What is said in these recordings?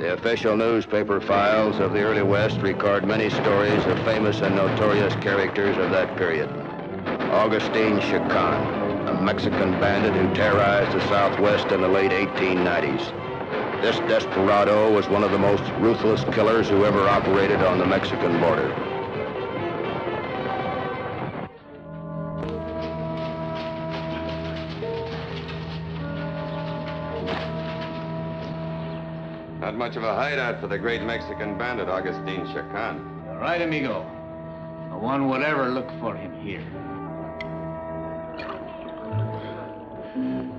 The official newspaper files of the early West record many stories of famous and notorious characters of that period. Augustine Chacon, a Mexican bandit who terrorized the Southwest in the late 1890s. This desperado was one of the most ruthless killers who ever operated on the Mexican border. Not much of a hideout for the great Mexican bandit, Augustine Chacon. Right, amigo. No one would ever look for him here.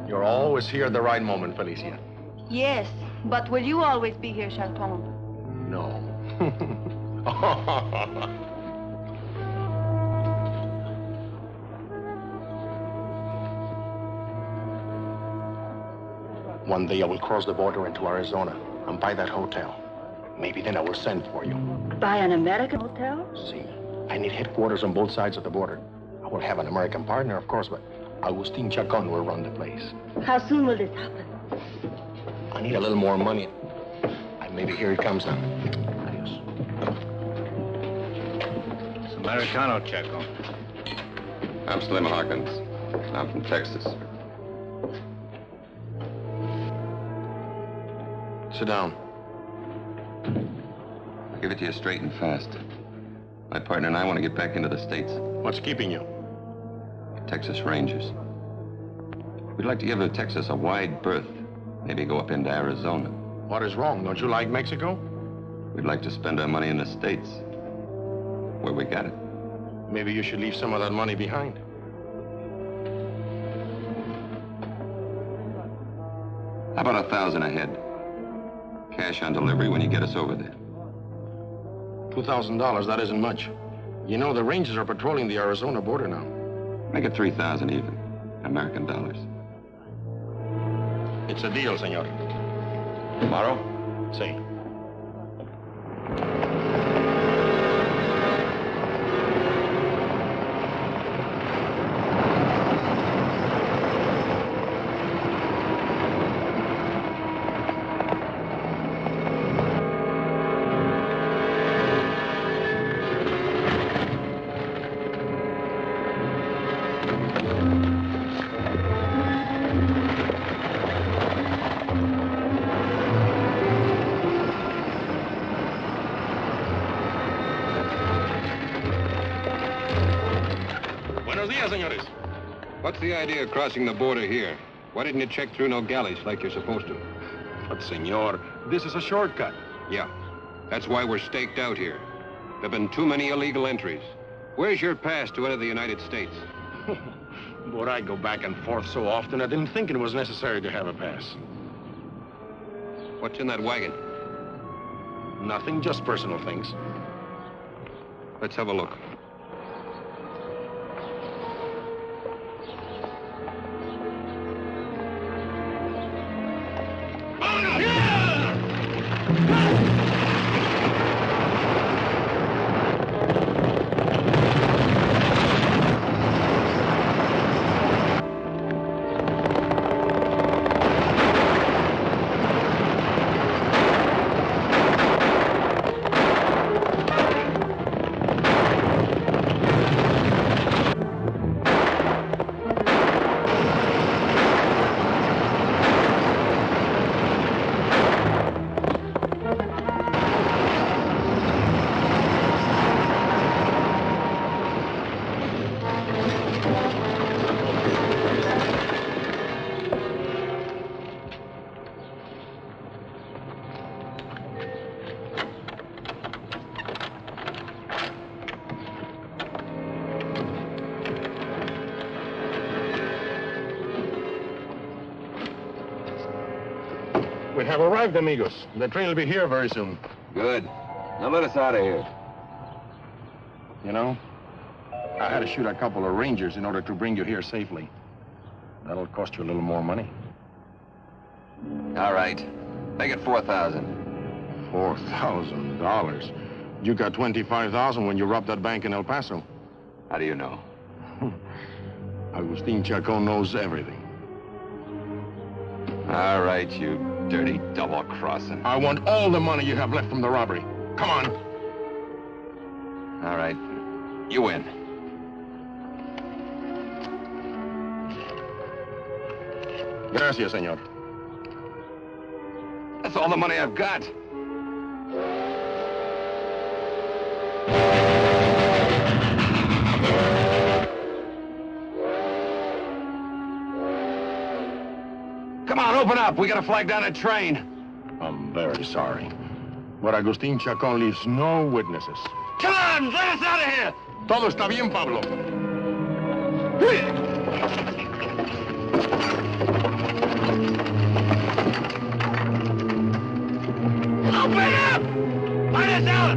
You're always here at the right moment, Felicia. Yes, but will you always be here, Chacon? No. One day I will cross the border into Arizona and buy that hotel. Maybe then I will send for you. Buy an American hotel? See, I need headquarters on both sides of the border. I will have an American partner, of course, but Augustine Chacon will run the place. How soon will this happen? I need a little more money. And maybe here he comes now. Adios. It's Americano, Chacon. I'm Slim Hawkins. I'm from Texas. Sit down. I'll give it to you straight and fast. My partner and I want to get back into the States. What's keeping you? Texas Rangers. We'd like to give Texas a wide berth. Maybe go up into Arizona. What is wrong? Don't you like Mexico? We'd like to spend our money in the States. Where we got it. Maybe you should leave some of that money behind. How about $1,000 a head? Cash on delivery when you get us over there. $2,000, that isn't much. You know, the Rangers are patrolling the Arizona border now. Make it 3,000 even. American dollars. It's a deal, senor. Tomorrow? See. Senores. What's the idea of crossing the border here? Why didn't you check through no galleys like you're supposed to? But, senor, this is a shortcut. Yeah, that's why we're staked out here. There've been too many illegal entries. Where's your pass to enter the United States? But I go back and forth so often, I didn't think it was necessary to have a pass. What's in that wagon? Nothing, just personal things. Let's have a look. We have arrived, amigos. The train will be here very soon. Good. Now let us out of here. You know, I had to shoot a couple of rangers in order to bring you here safely. That'll cost you a little more money. All right. Make it 4,000. $4,000? You got 25,000 when you robbed that bank in El Paso. How do you know? Augustine Chacon knows everything. All right, you dirty double-crossing. I want all the money you have left from the robbery. Come on. All right. You win. Gracias, señor. That's all the money I've got. Come on, open up. We gotta flag down a train. I'm very sorry. But Augustine Chacon leaves no witnesses. Come on, let us out of here. Todo está bien, Pablo. Open up! Let us out!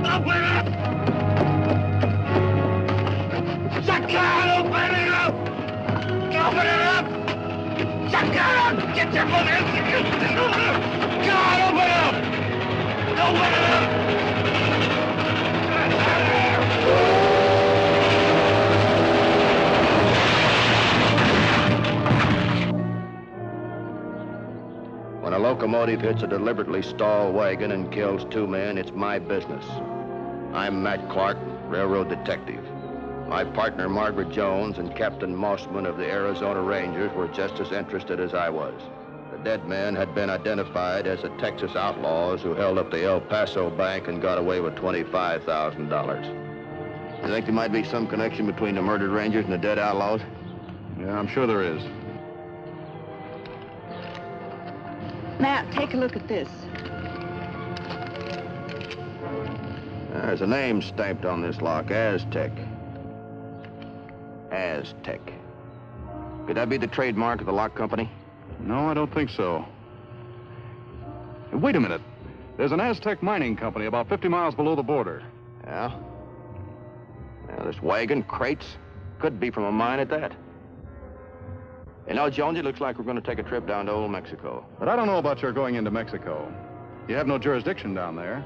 Open up! Chacon, open it up! Open it up! Chacon, get your foot in! God, open up! Open it up! When a locomotive hits a deliberately stalled wagon and kills 2 men, it's my business. I'm Matt Clark, railroad detective. My partner, Margaret Jones, and Captain Mossman of the Arizona Rangers were just as interested as I was. The dead men had been identified as the Texas outlaws who held up the El Paso bank and got away with $25,000. You think there might be some connection between the murdered Rangers and the dead outlaws? Yeah, I'm sure there is. Matt, take a look at this. There's a name stamped on this lock, Aztec. Aztec. Could that be the trademark of the lock company? No, I don't think so. Hey, wait a minute. There's an Aztec mining company about 50 miles below the border. Yeah? Yeah, this wagon, crates, could be from a mine at that. You know, Jones, it looks like we're going to take a trip down to old Mexico. But I don't know about your going into Mexico. You have no jurisdiction down there.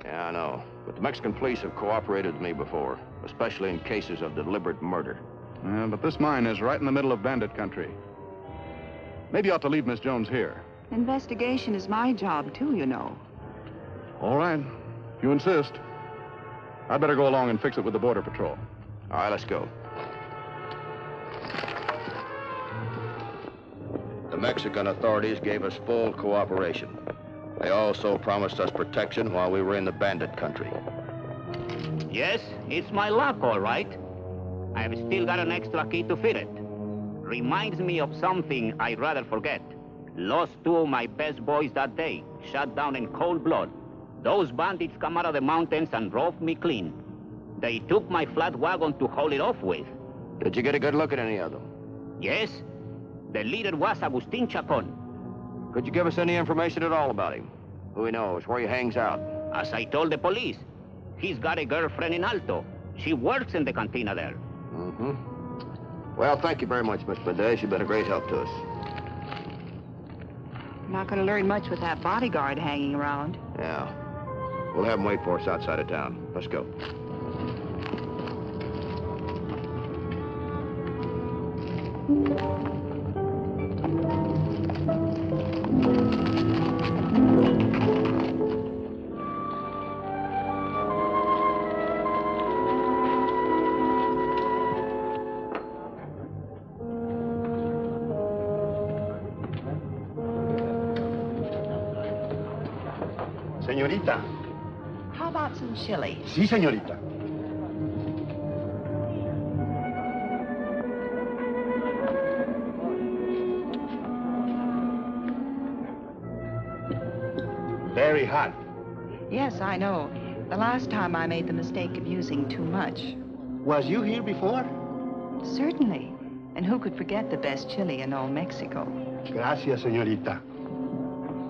Yeah, I know. But the Mexican police have cooperated with me before, especially in cases of deliberate murder. Yeah, but this mine is right in the middle of bandit country. Maybe you ought to leave Miss Jones here. Investigation is my job, too, you know. All right, if you insist. I'd better go along and fix it with the Border Patrol. All right, let's go. The Mexican authorities gave us full cooperation. They also promised us protection while we were in the bandit country. Yes, it's my lock, all right. I've still got an extra key to fit it. Reminds me of something I'd rather forget. Lost 2 of my best boys that day, shot down in cold blood. Those bandits come out of the mountains and robbed me clean. They took my flat wagon to haul it off with. Did you get a good look at any of them? Yes, the leader was Augustine Chacon. Could you give us any information at all about him? Who he knows, where he hangs out? As I told the police, he's got a girlfriend in Alto. She works in the cantina there. Mm-hmm. Well, thank you very much, Miss Mendez. You've been a great help to us. Not going to learn much with that bodyguard hanging around. Yeah. We'll have him wait for us outside of town. Let's go. Señorita. How about some chili? Sí, señorita. Very hot. Yes, I know. The last time I made the mistake of using too much. Was you here before? Certainly. And who could forget the best chili in all Mexico? Gracias, señorita.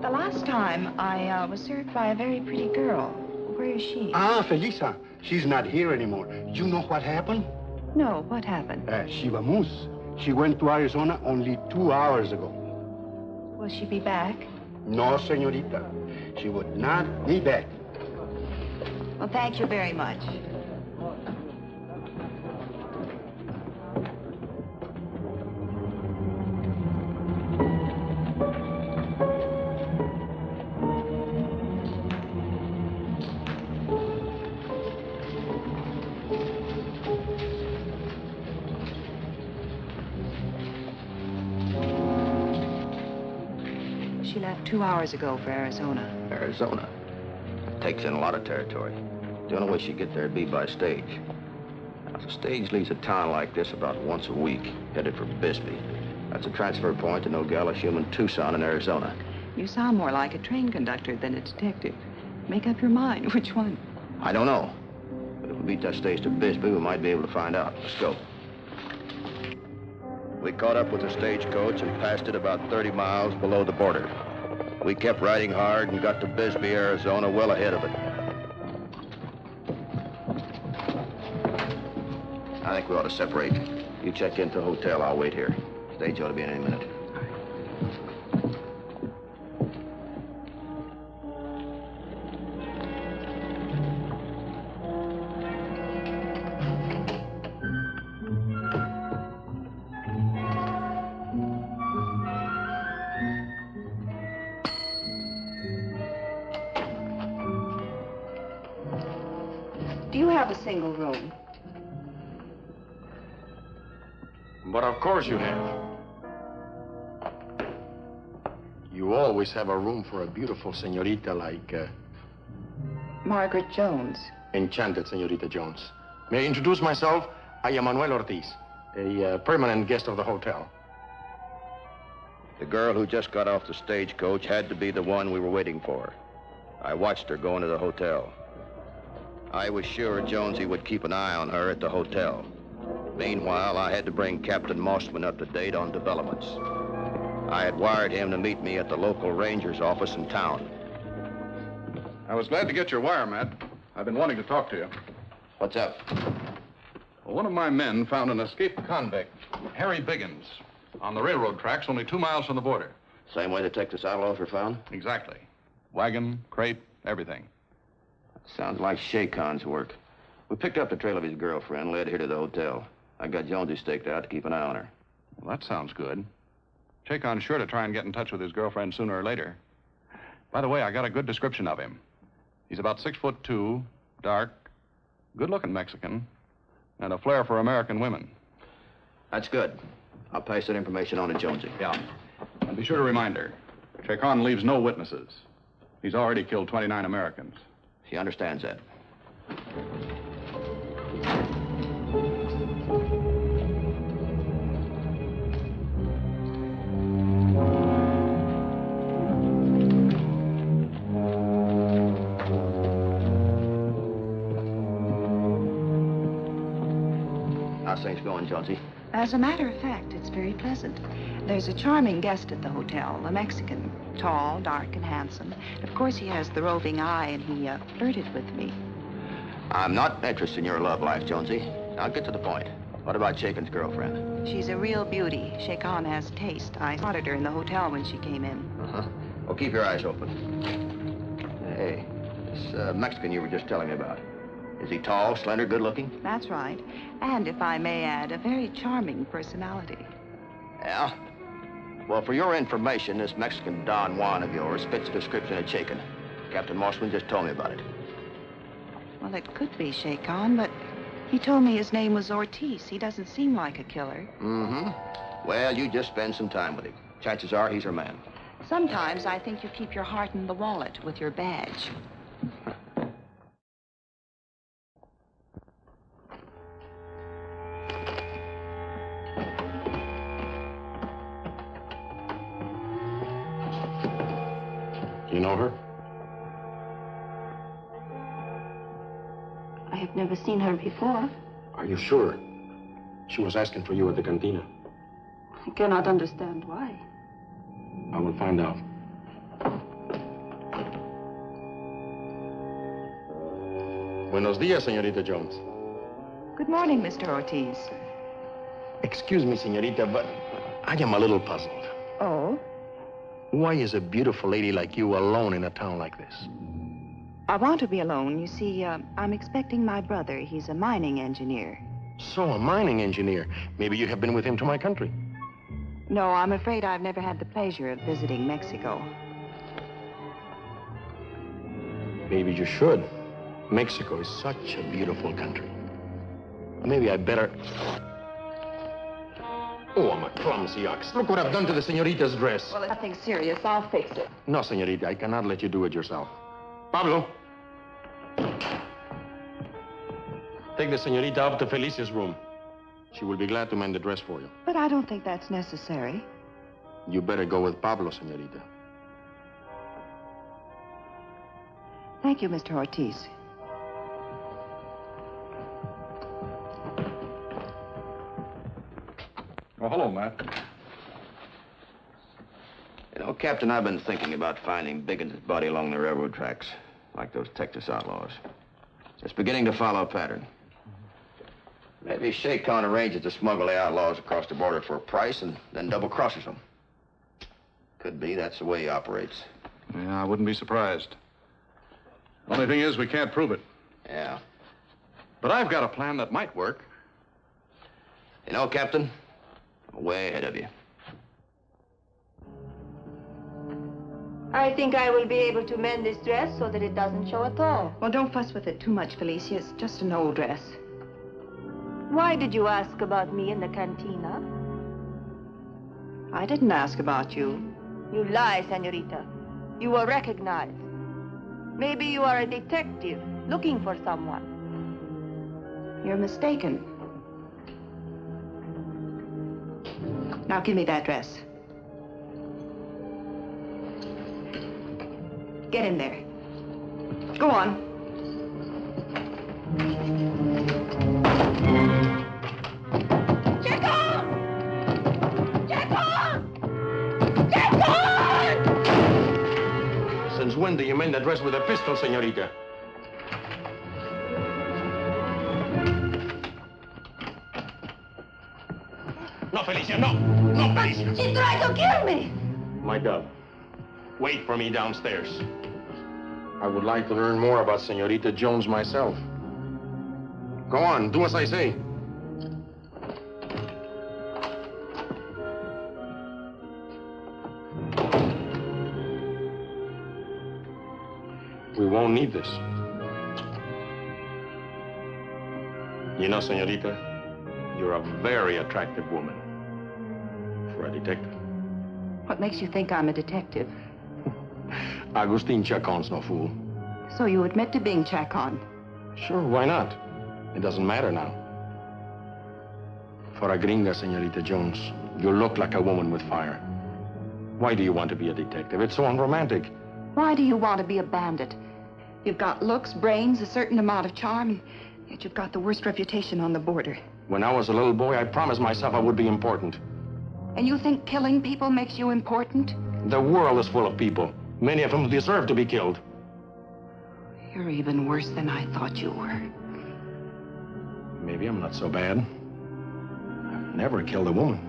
The last time I was served by a very pretty girl. Where is she? Ah, Felicia. She's not here anymore. You know what happened? No, what happened? She vamoose. She went to Arizona only 2 hours ago. Will she be back? No, señorita. She would not be back. Well, thank you very much. She left 2 hours ago for Arizona. Arizona. Takes in a lot of territory. The only way she'd get there would be by stage. Now, if a stage leaves a town like this about once a week, headed for Bisbee, that's a transfer point to Nogales, Human, Tucson, in Arizona. You sound more like a train conductor than a detective. Make up your mind. Which one? I don't know. But if we beat that stage to Bisbee, we might be able to find out. Let's go. We caught up with the stagecoach and passed it about 30 miles below the border. We kept riding hard and got to Bisbee, Arizona, well ahead of it. I think we ought to separate. You check into the hotel. I'll wait here. Stage ought to be in any minute. Do you have a single room? But of course you have. You always have a room for a beautiful señorita like, Margaret Jones. Enchanted, Señorita Jones. May I introduce myself? I am Manuel Ortiz, a permanent guest of the hotel. The girl who just got off the stagecoach had to be the one we were waiting for. I watched her go into the hotel. I was sure Jonesy would keep an eye on her at the hotel. Meanwhile, I had to bring Captain Mossman up to date on developments. I had wired him to meet me at the local ranger's office in town. I was glad to get your wire, Matt. I've been wanting to talk to you. What's up? Well, one of my men found an escaped convict, Harry Biggins, on the railroad tracks only 2 miles from the border. Same way the Texas outlaws were found? Exactly. Wagon, crate, everything. Sounds like Chacon's work. We picked up the trail of his girlfriend, led her to the hotel. I got Jonesy staked out to keep an eye on her. Well, that sounds good. Chacon's sure to try and get in touch with his girlfriend sooner or later. By the way, I got a good description of him. He's about 6'2", dark, good-looking Mexican, and a flair for American women. That's good. I'll pass that information on to Jonesy. Yeah. And be sure to remind her, Chacon leaves no witnesses. He's already killed 29 Americans. She understands that. How's things going, Jonesy? As a matter of fact, it's very pleasant. There's a charming guest at the hotel, a Mexican, tall, dark, and handsome. Of course, he has the roving eye, and he flirted with me. I'm not interested in your love life, Jonesy. Now, get to the point. What about Chacon's girlfriend? She's a real beauty. Chacon has taste. I spotted her in the hotel when she came in. Uh-huh. Well, keep your eyes open. Hey, this Mexican you were just telling me about. Is he tall, slender, good-looking? That's right. And if I may add, a very charming personality. Yeah? Well, for your information, this Mexican Don Juan of yours fits the description of Chacon. Captain Mossman just told me about it. Well, it could be Chacon, but he told me his name was Ortiz. He doesn't seem like a killer. Mm-hmm. Well, you just spend some time with him. Chances are he's her man. Sometimes I think you keep your heart in the wallet with your badge. You know her? I have never seen her before. Are you sure? She was asking for you at the cantina. I cannot understand why. I will find out. Buenos dias, Señorita Jones. Good morning, Mr. Ortiz. Excuse me, Señorita, but I am a little puzzled. Oh? Why is a beautiful lady like you alone in a town like this? I want to be alone. You see, I'm expecting my brother. He's a mining engineer. So, a mining engineer. Maybe you have been with him to my country. No, I'm afraid I've never had the pleasure of visiting Mexico. Maybe you should. Mexico is such a beautiful country. Maybe I better... Oh, I'm a clumsy ox. Look what I've done to the señorita's dress. Well, it's nothing serious. I'll fix it. No, señorita, I cannot let you do it yourself. Pablo. Take the señorita up to Felicia's room. She will be glad to mend the dress for you. But I don't think that's necessary. You better go with Pablo, señorita. Thank you, Mr. Ortiz. Oh, hello, Matt. You know, Captain, I've been thinking about finding Biggins's body along the railroad tracks, like those Texas outlaws. It's beginning to follow a pattern. Maybe Chacon arranges to smuggle the outlaws across the border for a price and then double-crosses them. Could be that's the way he operates. Yeah, I wouldn't be surprised. Only thing is, we can't prove it. Yeah. But I've got a plan that might work. You know, Captain, I'm way ahead of you. I think I will be able to mend this dress so that it doesn't show at all. Well, don't fuss with it too much, Felicia. It's just an old dress. Why did you ask about me in the cantina? I didn't ask about you. You lie, senorita. You were recognized. Maybe you are a detective looking for someone. You're mistaken. Now give me that dress. Get in there. Go on. Chacon! Chacon! Chacon! Since when do you mend the dress with a pistol, señorita? No, Felicia, no! No, Felicia! She tried to kill me! My dove, wait for me downstairs. I would like to learn more about Señorita Jones myself. Go on, do as I say. We won't need this. You know, Señorita, you're a very attractive woman for a detective. What makes you think I'm a detective? Augustine Chacon's no fool. So you admit to being Chacon? Sure, why not? It doesn't matter now. For a gringa, Señorita Jones, you look like a woman with fire. Why do you want to be a detective? It's so unromantic. Why do you want to be a bandit? You've got looks, brains, a certain amount of charm, yet you've got the worst reputation on the border. When I was a little boy, I promised myself I would be important. And you think killing people makes you important? The world is full of people. Many of them deserve to be killed. You're even worse than I thought you were. Maybe I'm not so bad. I've never killed a woman.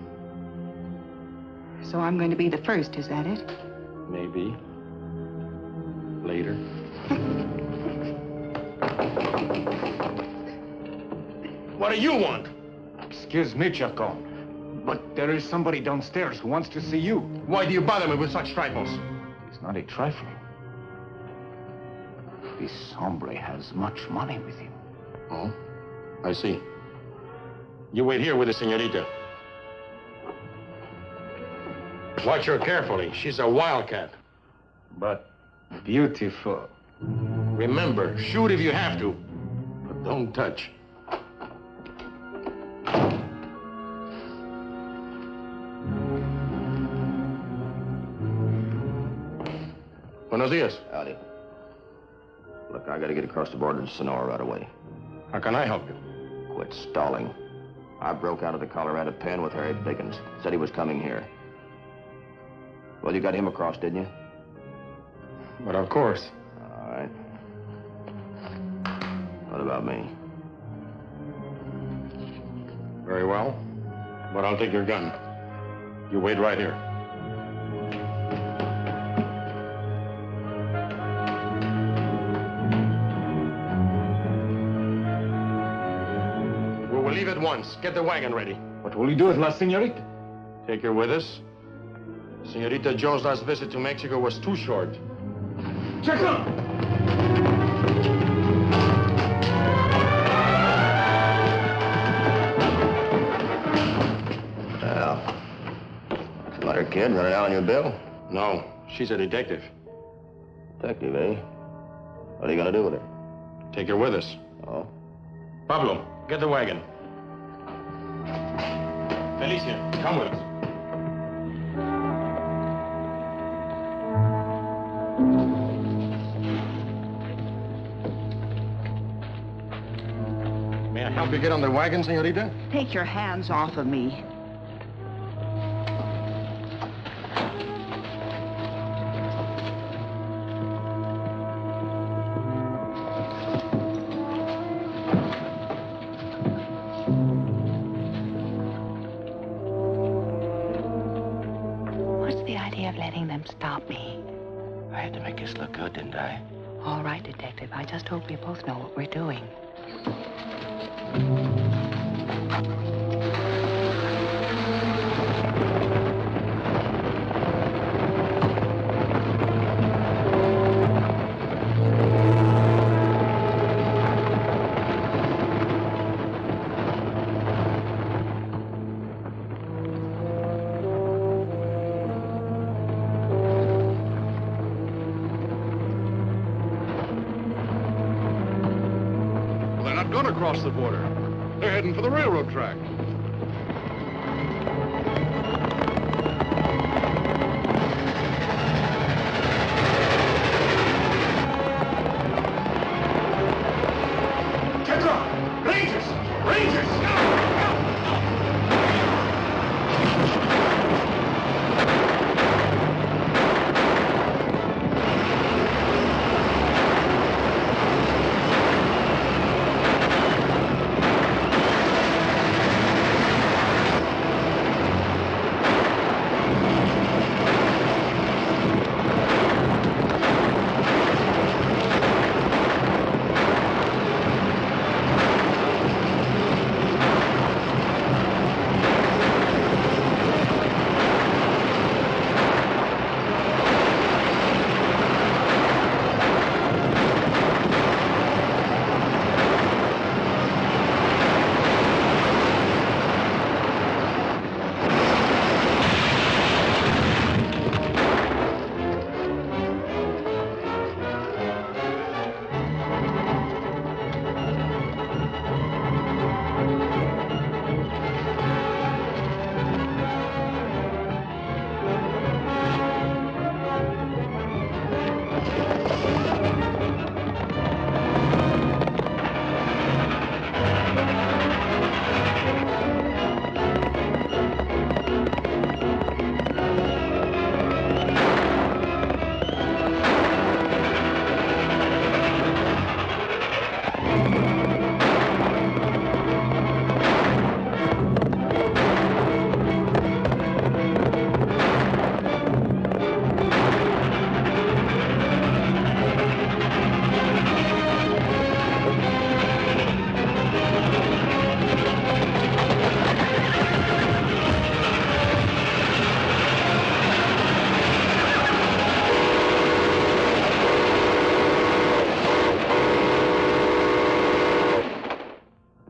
So I'm going to be the first, is that it? Maybe. Later. What do you want? Excuse me, Chacon, but there is somebody downstairs who wants to see you. Why do you bother me with such trifles? It's not a trifle. This hombre has much money with him. Oh, I see. You wait here with the señorita. Watch her carefully. She's a wildcat. But beautiful. Remember, shoot if you have to, but don't touch. Buenos dias. Howdy. Look, I gotta get across the border to Sonora right away. How can I help you? Quit stalling. I broke out of the Colorado pen with Harry Dickens. Said he was coming here. Well, you got him across, didn't you? But of course. All right. What about me? Very well. But I'll take your gun. You wait right here. We'll leave at once. Get the wagon ready. What will you do with La Senorita? Take her with us. Senorita Jones' last visit to Mexico was too short. Chacon! Well, some other kid running out on your bill? No, she's a detective. Detective, eh? What are you gonna do with her? Take her with us. Oh? Pablo, get the wagon. Felicia, come with us. May I help you get on the wagon, senorita? Take your hands off of me. What's the idea of letting them stop me? I had to make this look good, didn't I? All right, Detective. I just hope we both know what we're doing. They're not going to cross the border. They're heading for the railroad track. Chacon! Rangers! Rangers!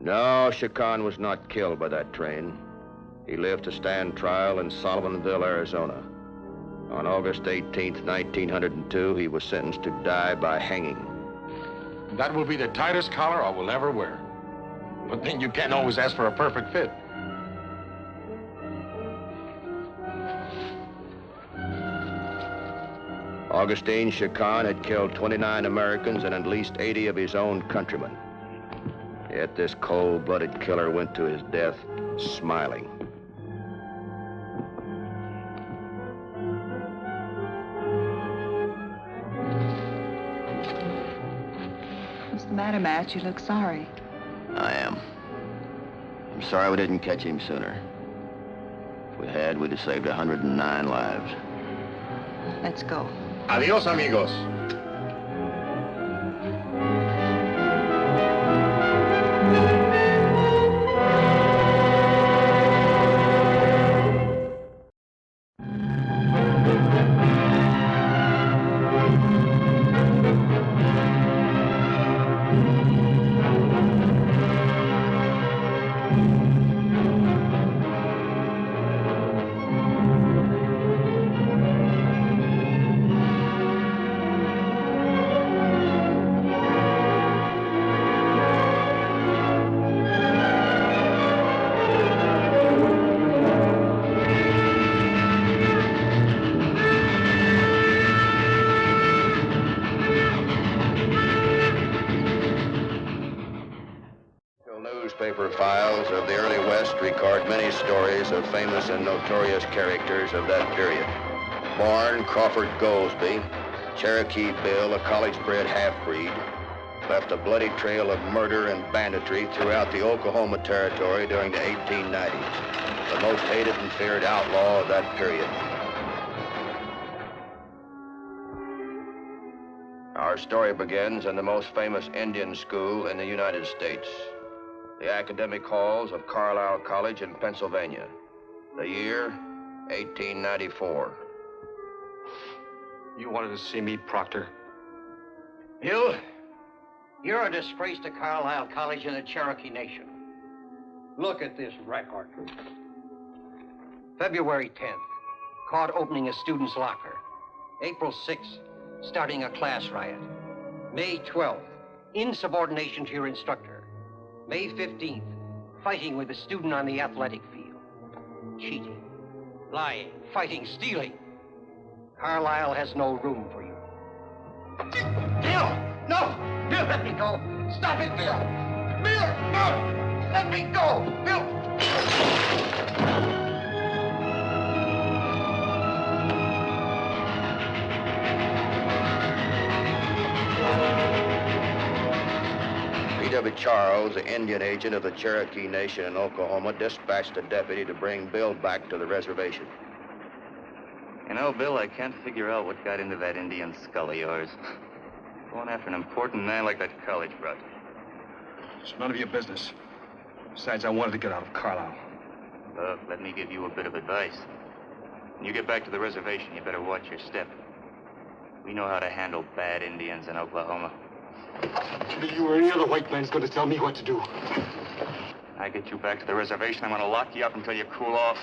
No, Chacon was not killed by that train. He lived to stand trial in Sullivanville, Arizona. On August 18th, 1902, he was sentenced to die by hanging. That will be the tightest collar I will ever wear. But then you can't always ask for a perfect fit. Augustine Chacon had killed 29 Americans and at least 80 of his own countrymen. Yet this cold-blooded killer went to his death smiling. What's the matter, Matt? You look sorry. I am. I'm sorry we didn't catch him sooner. If we had, we'd have saved 109 lives. Let's go. Adios, amigos. Newspaper files of the early West record many stories of famous and notorious characters of that period. Born Crawford Goldsby, Cherokee Bill, a college-bred half-breed, left a bloody trail of murder and banditry throughout the Oklahoma Territory during the 1890s, the most hated and feared outlaw of that period. Our story begins in the most famous Indian school in the United States, the academic halls of Carlisle College in Pennsylvania. The year, 1894. You wanted to see me, Proctor? Bill, you're a disgrace to Carlisle College and the Cherokee Nation. Look at this record. February 10th, caught opening a student's locker. April 6th, starting a class riot. May 12th, insubordination to your instructor. May 15th, fighting with a student on the athletic field. Cheating, lying, fighting, stealing. Carlisle has no room for you. Bill! No! Bill, let me go! Stop it, Bill! Bill, no! Let me go! Bill! P.W. Charles, the Indian agent of the Cherokee Nation in Oklahoma, dispatched a deputy to bring Bill back to the reservation. You know, Bill, I can't figure out what got into that Indian skull of yours. Going after an important man like that college brat. It's none of your business. Besides, I wanted to get out of Carlisle. Look, let me give you a bit of advice. When you get back to the reservation, you better watch your step. We know how to handle bad Indians in Oklahoma. You or any other white man's going to tell me what to do. I get you back to the reservation, I'm going to lock you up until you cool off.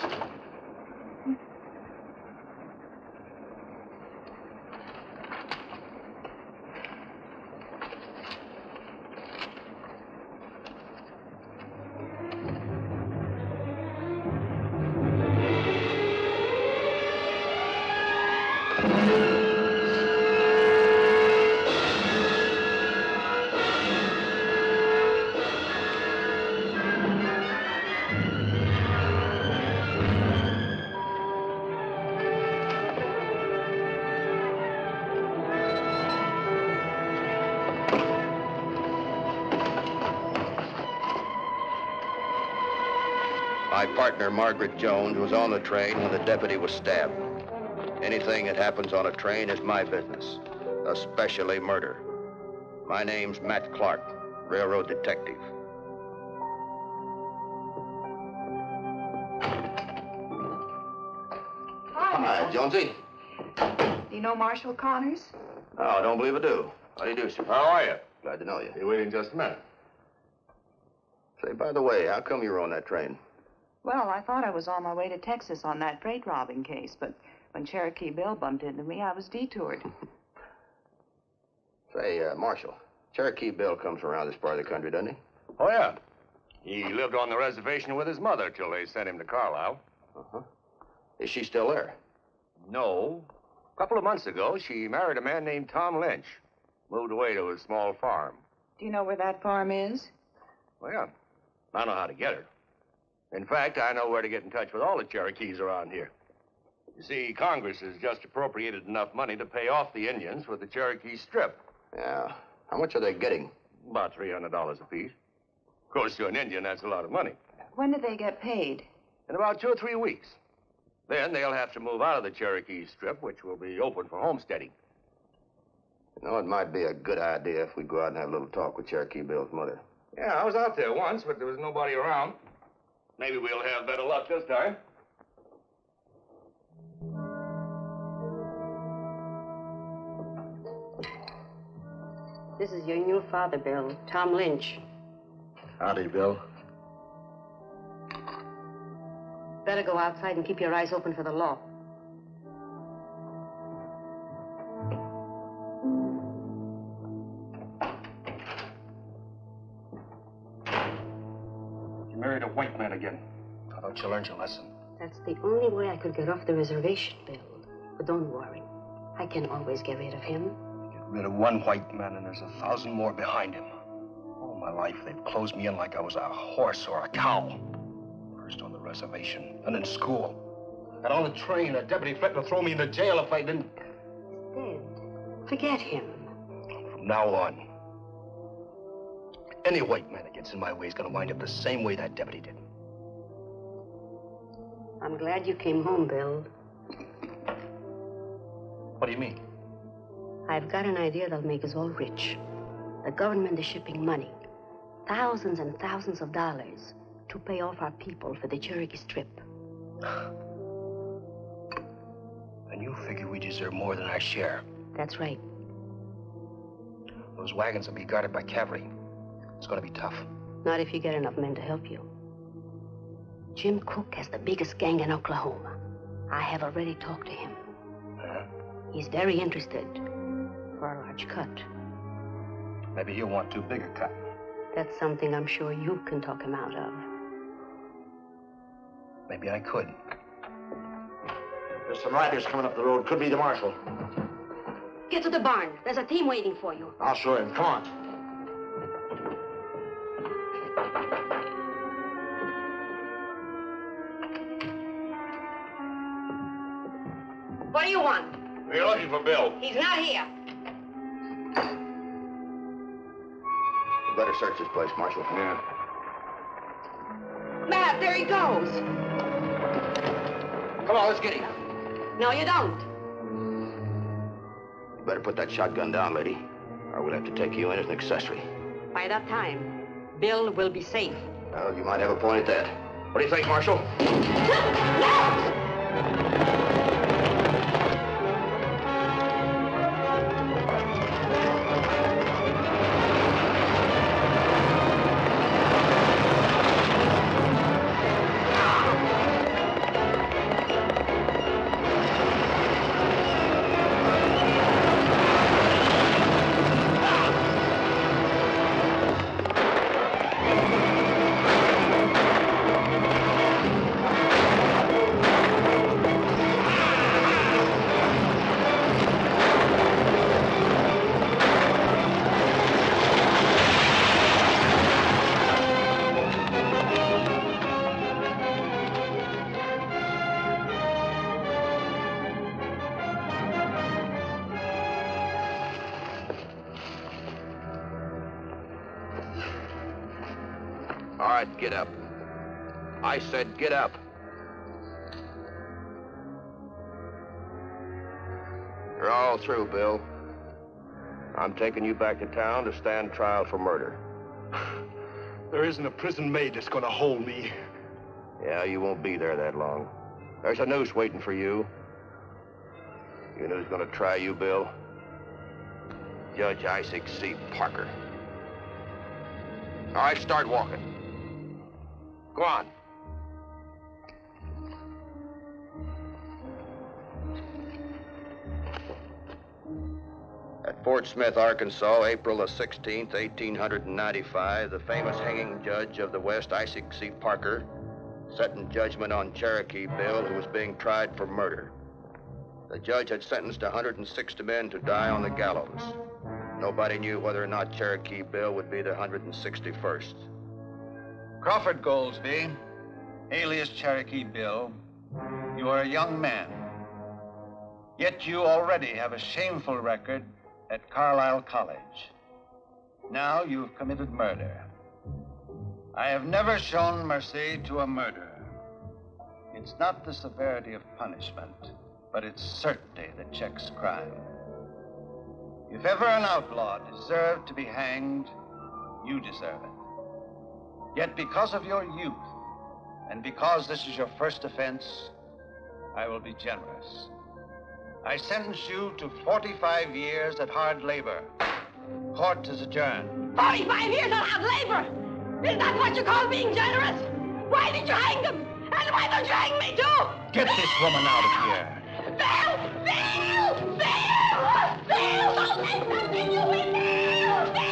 My partner, Margaret Jones, was on the train when the deputy was stabbed. Anything that happens on a train is my business, especially murder. My name's Matt Clark, railroad detective. Hi, Bill. Jonesy. Do you know Marshal Connors? Oh, I don't believe I do. How do you do, sir? How are you? Glad to know you. You waiting just a minute. Say, by the way, how come you were on that train? Well, I thought I was on my way to Texas on that freight robbing case, but when Cherokee Bill bumped into me, I was detoured. Say, Marshal, Cherokee Bill comes from around this part of the country, doesn't he? Oh, yeah. He lived on the reservation with his mother till they sent him to Carlisle. Uh-huh. Is she still there? No. A couple of months ago, she married a man named Tom Lynch. Moved away to a small farm. Do you know where that farm is? Well, I know how to get her. In fact, I know where to get in touch with all the Cherokees around here. You see, Congress has just appropriated enough money to pay off the Indians for the Cherokee Strip. Yeah. How much are they getting? About $300 apiece. Of course, to an Indian, that's a lot of money. When do they get paid? In about 2 or 3 weeks. Then they'll have to move out of the Cherokee Strip, which will be open for homesteading. You know, it might be a good idea if we go out and have a little talk with Cherokee Bill's mother. Yeah, I was out there once, but there was nobody around. Maybe we'll have better luck this time. This is your new father, Bill, Tom Lynch. Howdy, Bill. Better go outside and keep your eyes open for the law. You married a white man again. How about you learn your lesson? That's the only way I could get off the reservation, Bill. But don't worry. I can always get rid of him. Get rid of one white man and there's 1,000 more behind him. All my life, they've closed me in like I was a horse or a cow. First on the reservation, then in school. And on the train, a deputy threatened to throw me in the jail if I didn't... Dead. Forget him. From now on, any white man that gets in my way is going to wind up the same way that deputy did. I'm glad you came home, Bill. What do you mean? I've got an idea that'll make us all rich. The government is shipping money, thousands and thousands of dollars, to pay off our people for the Cherokee Strip. And you figure we deserve more than our share. That's right. Those wagons will be guarded by cavalry. It's going to be tough. Not if you get enough men to help you. Jim Cook has the biggest gang in Oklahoma. I have already talked to him. Huh? He's very interested for a large cut. Maybe he'll want too big a cut. That's something I'm sure you can talk him out of. Maybe I could. There's some riders coming up the road. Could be the marshal. Get to the barn. There's a team waiting for you. I'll show him. Come on. What do you want? We're looking for Bill. He's not here. You better search this place, Marshal. Yeah. Matt, there he goes. Come on, let's get him. No, you don't. You better put that shotgun down, lady, or we'll have to take you in as an accessory. By that time, Bill will be safe. Well, you might have a point at that. What do you think, Marshal? All right, get up. I said get up. You're all through, Bill. I'm taking you back to town to stand trial for murder. There isn't a prison maid that's going to hold me. Yeah, you won't be there that long. There's a noose waiting for you. You know who's going to try you, Bill? Judge Isaac C. Parker. All right, start walking. Go on. At Fort Smith, Arkansas, April the 16th, 1895, the famous hanging judge of the West, Isaac C. Parker, setting judgment on Cherokee Bill, who was being tried for murder. The judge had sentenced 160 men to die on the gallows. Nobody knew whether or not Cherokee Bill would be the 161st. Crawford Goldsby, alias Cherokee Bill, you are a young man. Yet you already have a shameful record at Carlisle College. Now you've committed murder. I have never shown mercy to a murderer. It's not the severity of punishment, but its certainty that checks crime. If ever an outlaw deserved to be hanged, you deserve it. Yet because of your youth, and because this is your first offense, I will be generous. I sentence you to 45 years at hard labor. Court is adjourned. 45 years at hard labor? Is that what you call being generous? Why did you hang them? And why don't you hang me too? Get this woman out of here. Bill! Bill! Bill! Bill! Don't say something to me, Bill! Bill!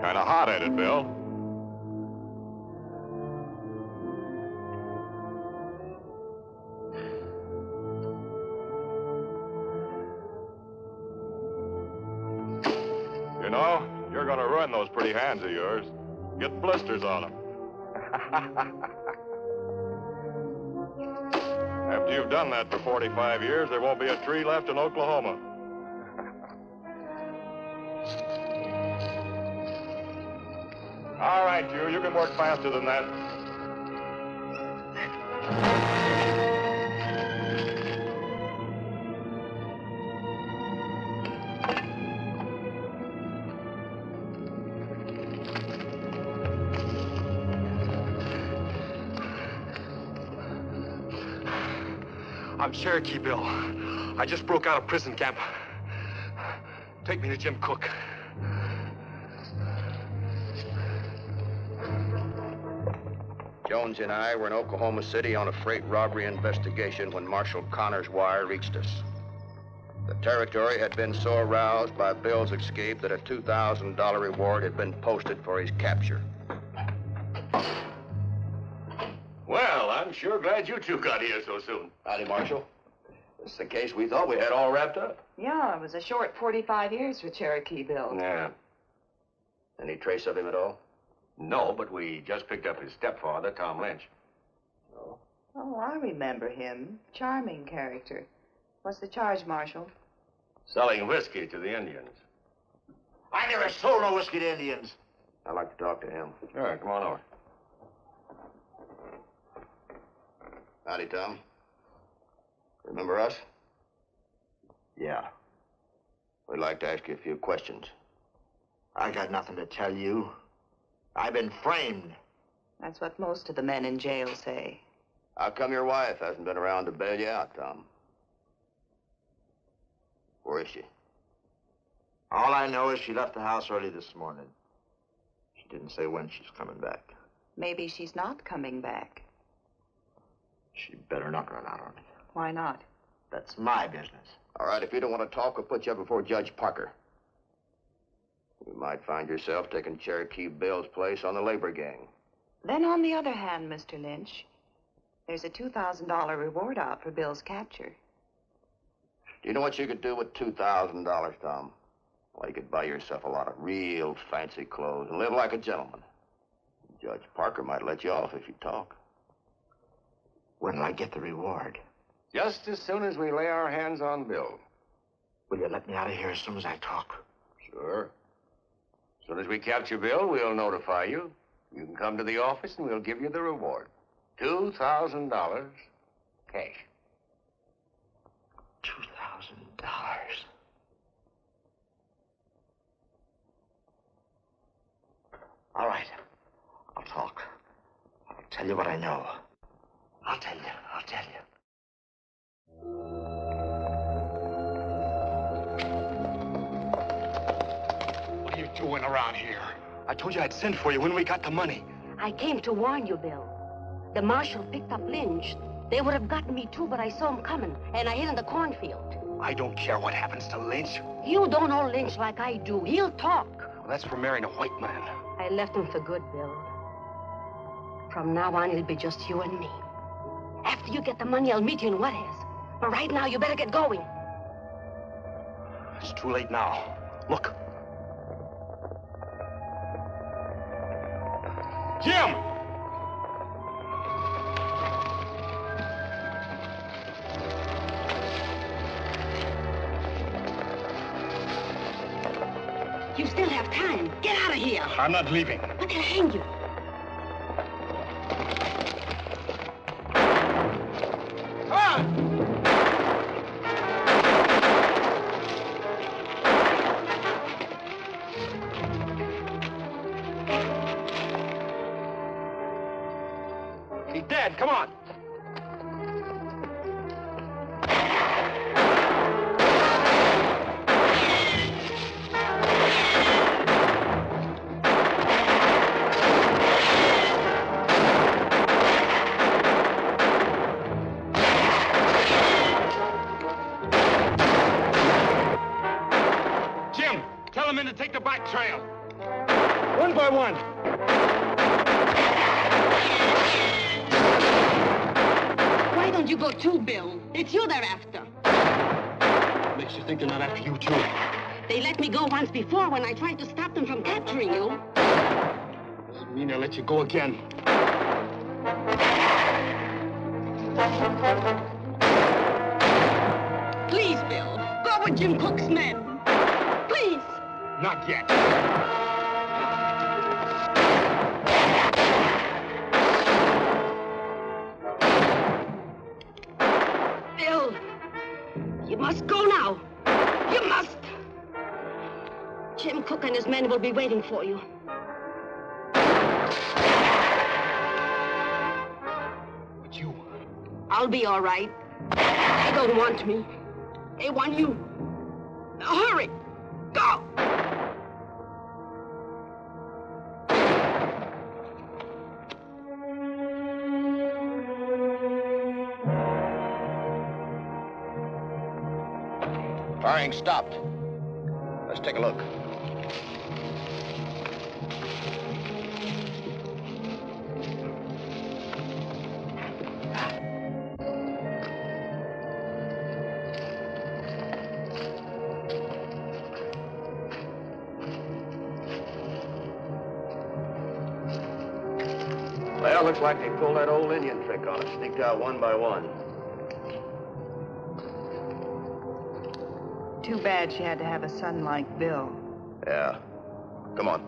Kind of hot-headed, Bill. You know, you're going to ruin those pretty hands of yours. Get blisters on them. After you've done that for 45 years, there won't be a tree left in Oklahoma. All right, you can work faster than that. I'm Cherokee Bill. I just broke out of prison camp. Take me to Jim Cook. Jones and I were in Oklahoma City on a freight robbery investigation when Marshal Connor's wire reached us. The territory had been so aroused by Bill's escape that a $2,000 reward had been posted for his capture. Well, I'm sure glad you two got here so soon. Howdy, Marshal. This is the case we thought we had all wrapped up. Yeah, it was a short 45 years for Cherokee Bill. Yeah. Any trace of him at all? No, but we just picked up his stepfather, Tom Lynch. Oh, I remember him. Charming character. What's the charge, Marshal? Selling whiskey to the Indians. I never sold no whiskey to Indians. I'd like to talk to him. All right, come on over. Howdy, Tom. Remember us? Yeah. We'd like to ask you a few questions. I got nothing to tell you. I've been framed. That's what most of the men in jail say. How come your wife hasn't been around to bail you out, Tom? Where is she? All I know is she left the house early this morning. She didn't say when she's coming back. Maybe she's not coming back. She better not run out on me. Why not? That's my business. All right, if you don't want to talk, we'll put you up before Judge Parker. You might find yourself taking Cherokee Bill's place on the labor gang. Then on the other hand, Mr. Lynch, there's a $2,000 reward out for Bill's capture. Do you know what you could do with $2,000, Tom? Well, you could buy yourself a lot of real fancy clothes and live like a gentleman. Judge Parker might let you off if you talk. When'll I get the reward? Just as soon as we lay our hands on Bill. Will you let me out of here as soon as I talk? Sure. As soon as we capture Bill, we'll notify you. You can come to the office and we'll give you the reward. $2,000 cash. $2,000. All right. I'll talk. I'll tell you what I know. I'll tell you. What are you doing around here? I told you I'd send for you when we got the money. I came to warn you, Bill. The marshal picked up Lynch. They would have gotten me too, but I saw him coming, and I hid in the cornfield. I don't care what happens to Lynch. You don't know Lynch like I do. He'll talk. Well, that's for marrying a white man. I left him for good, Bill. From now on, it'll be just you and me. After After you get the money, I'll meet you in Juarez. But right now, you better get going. It's too late now. Look. Jim! You still have time. Get out of here. I'm not leaving. But they'll hang you. He's dead. Come on. Jim, tell them in to take the back trail. One by one. Why don't you go too, Bill? It's you they're after. Makes you think they're not after you, too. They let me go once before when I tried to stop them from capturing you. Doesn't mean they'll let you go again. Please, Bill, go with Jim Cook's men. Please. Not yet. Bill, you must go now. You must. Jim Cook and his men will be waiting for you. But you... I'll be all right. They don't want me. They want you. Now hurry. Go. Firing stopped. Let's take a look. Well, looks like they pulled that old Indian trick on us. Sneaked out one by one. Too bad she had to have a son like Bill. Yeah. Come on.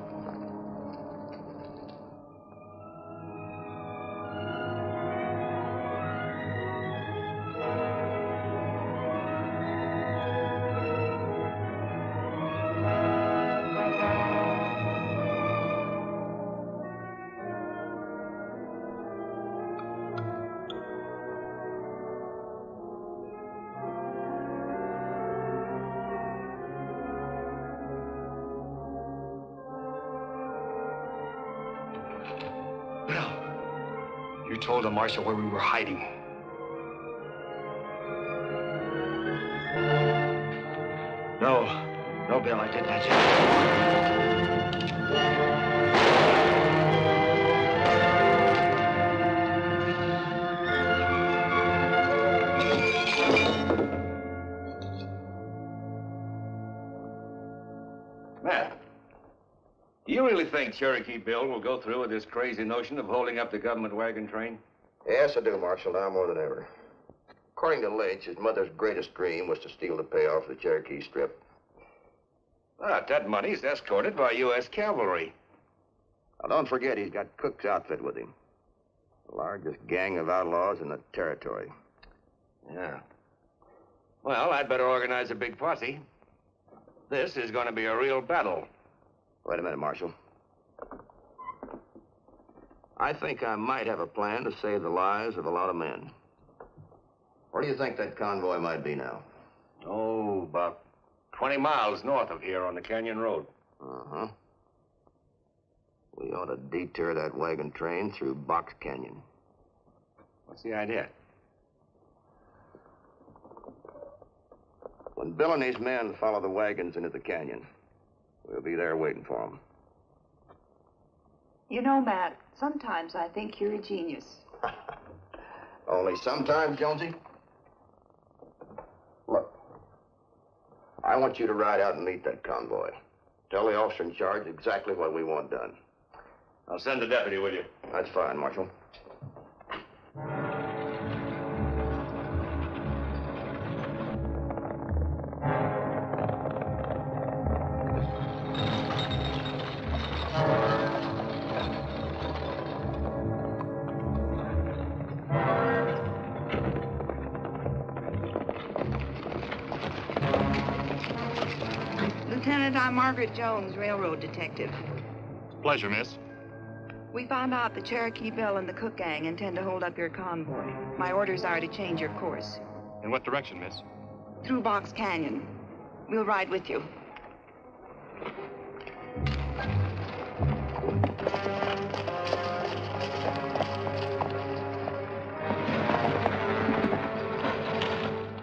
You told the marshal where we were hiding. No, Bill, I didn't. That's it. Matt, do you really think Cherokee Bill will go through with this crazy notion of holding up the government wagon train? Yes, I do, Marshal, now more than ever. According to Lynch, his mother's greatest dream was to steal the payoff for the Cherokee Strip. But that money's escorted by U.S. cavalry. Now, don't forget, he's got Cook's outfit with him. The largest gang of outlaws in the territory. Yeah. Well, I'd better organize a big posse. This is going to be a real battle. Wait a minute, Marshal. I think I might have a plan to save the lives of a lot of men. Where do you think that convoy might be now? Oh, about 20 miles north of here on the Canyon Road. Uh-huh. We ought to detour that wagon train through Box Canyon. What's the idea? When Bill and his men follow the wagons into the canyon, we'll be there waiting for them. You know, Matt, sometimes I think you're a genius. Only sometimes, Jonesy. Look, I want you to ride out and meet that convoy. Tell the officer in charge exactly what we want done. I'll send the deputy with you. That's fine, Marshal. Lieutenant, I'm Margaret Jones, railroad detective. Pleasure, miss. We found out the Cherokee Bill and the Cook gang intend to hold up your convoy. My orders are to change your course. In what direction, miss? Through Box Canyon. We'll ride with you.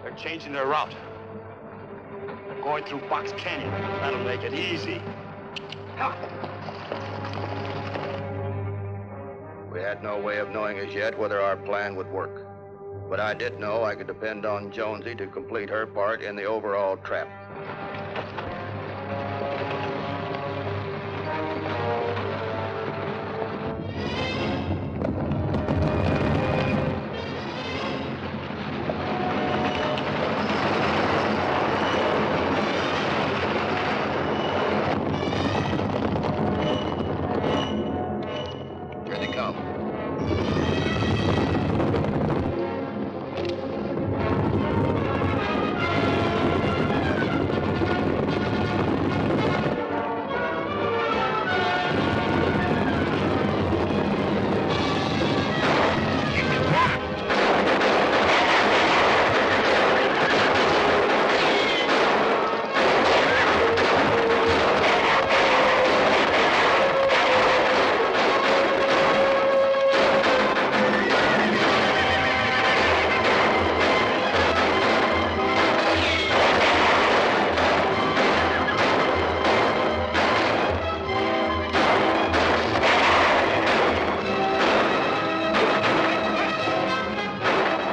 They're changing their route. They're going through Box Canyon. That'll make it easy. We had no way of knowing as yet whether our plan would work. But I did know I could depend on Jonesy to complete her part in the overall trap. Here they come.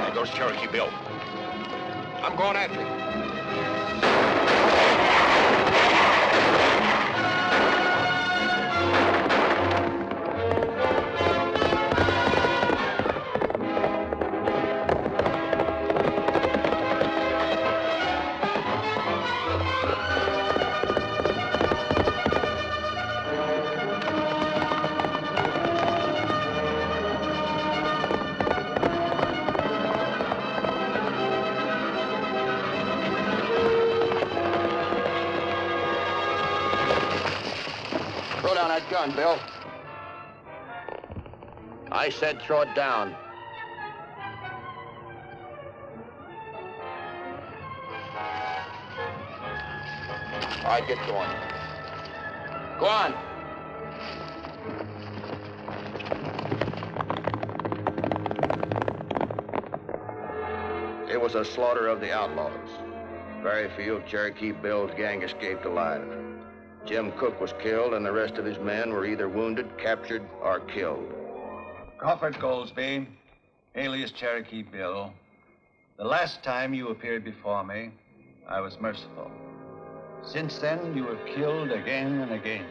There goes Cherokee Bill. I'm going after him. Throw down that gun, Bill. I said throw it down. All right, get going. Go on. It was a slaughter of the outlaws. Very few of Cherokee Bill's gang escaped alive. Jim Cook was killed, and the rest of his men were either wounded, captured, or killed. Crawford Goldsby, alias Cherokee Bill. The last time you appeared before me, I was merciful. Since then, you have killed again and again.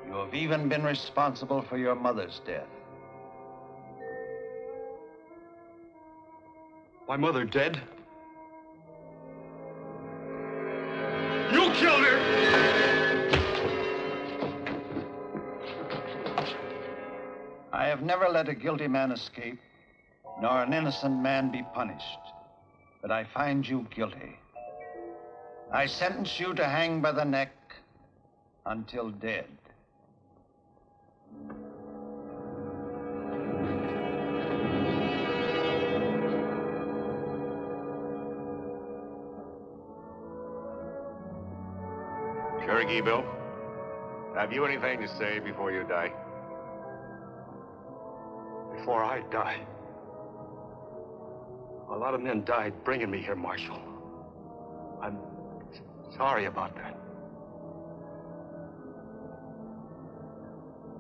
You have even been responsible for your mother's death. My mother dead? You killed her! I have never let a guilty man escape, nor an innocent man be punished. But I find you guilty. I sentence you to hang by the neck until dead. Cherokee Bill, have you anything to say before you die? Before I die. A lot of men died bringing me here, Marshal. I'm sorry about that.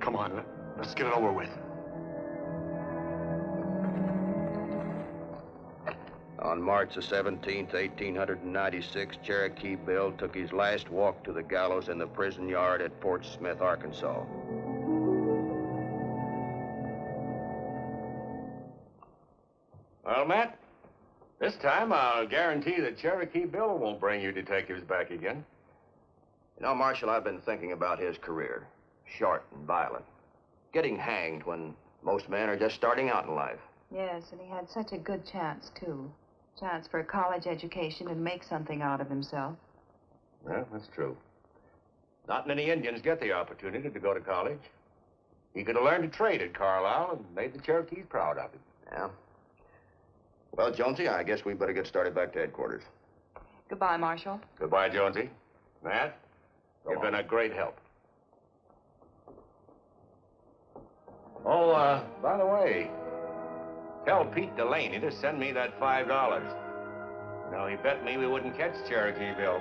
Come on, let's get it over with. On March the 17th, 1896, Cherokee Bill took his last walk to the gallows in the prison yard at Fort Smith, Arkansas. Well, Matt, this time I'll guarantee that Cherokee Bill won't bring you detectives back again. You know, Marshal, I've been thinking about his career. Short and violent. Getting hanged when most men are just starting out in life. Yes, and he had such a good chance, too. Chance for a college education and make something out of himself. Well, that's true. Not many Indians get the opportunity to go to college. He could have learned to trade at Carlisle and made the Cherokees proud of him. Yeah. Well, Jonesy, I guess we better get started back to headquarters. Goodbye, Marshal. Goodbye, Jonesy. Matt, you've been a great help. Oh, by the way, tell Pete Delaney to send me that $5. You know, he bet me we wouldn't catch Cherokee Bill.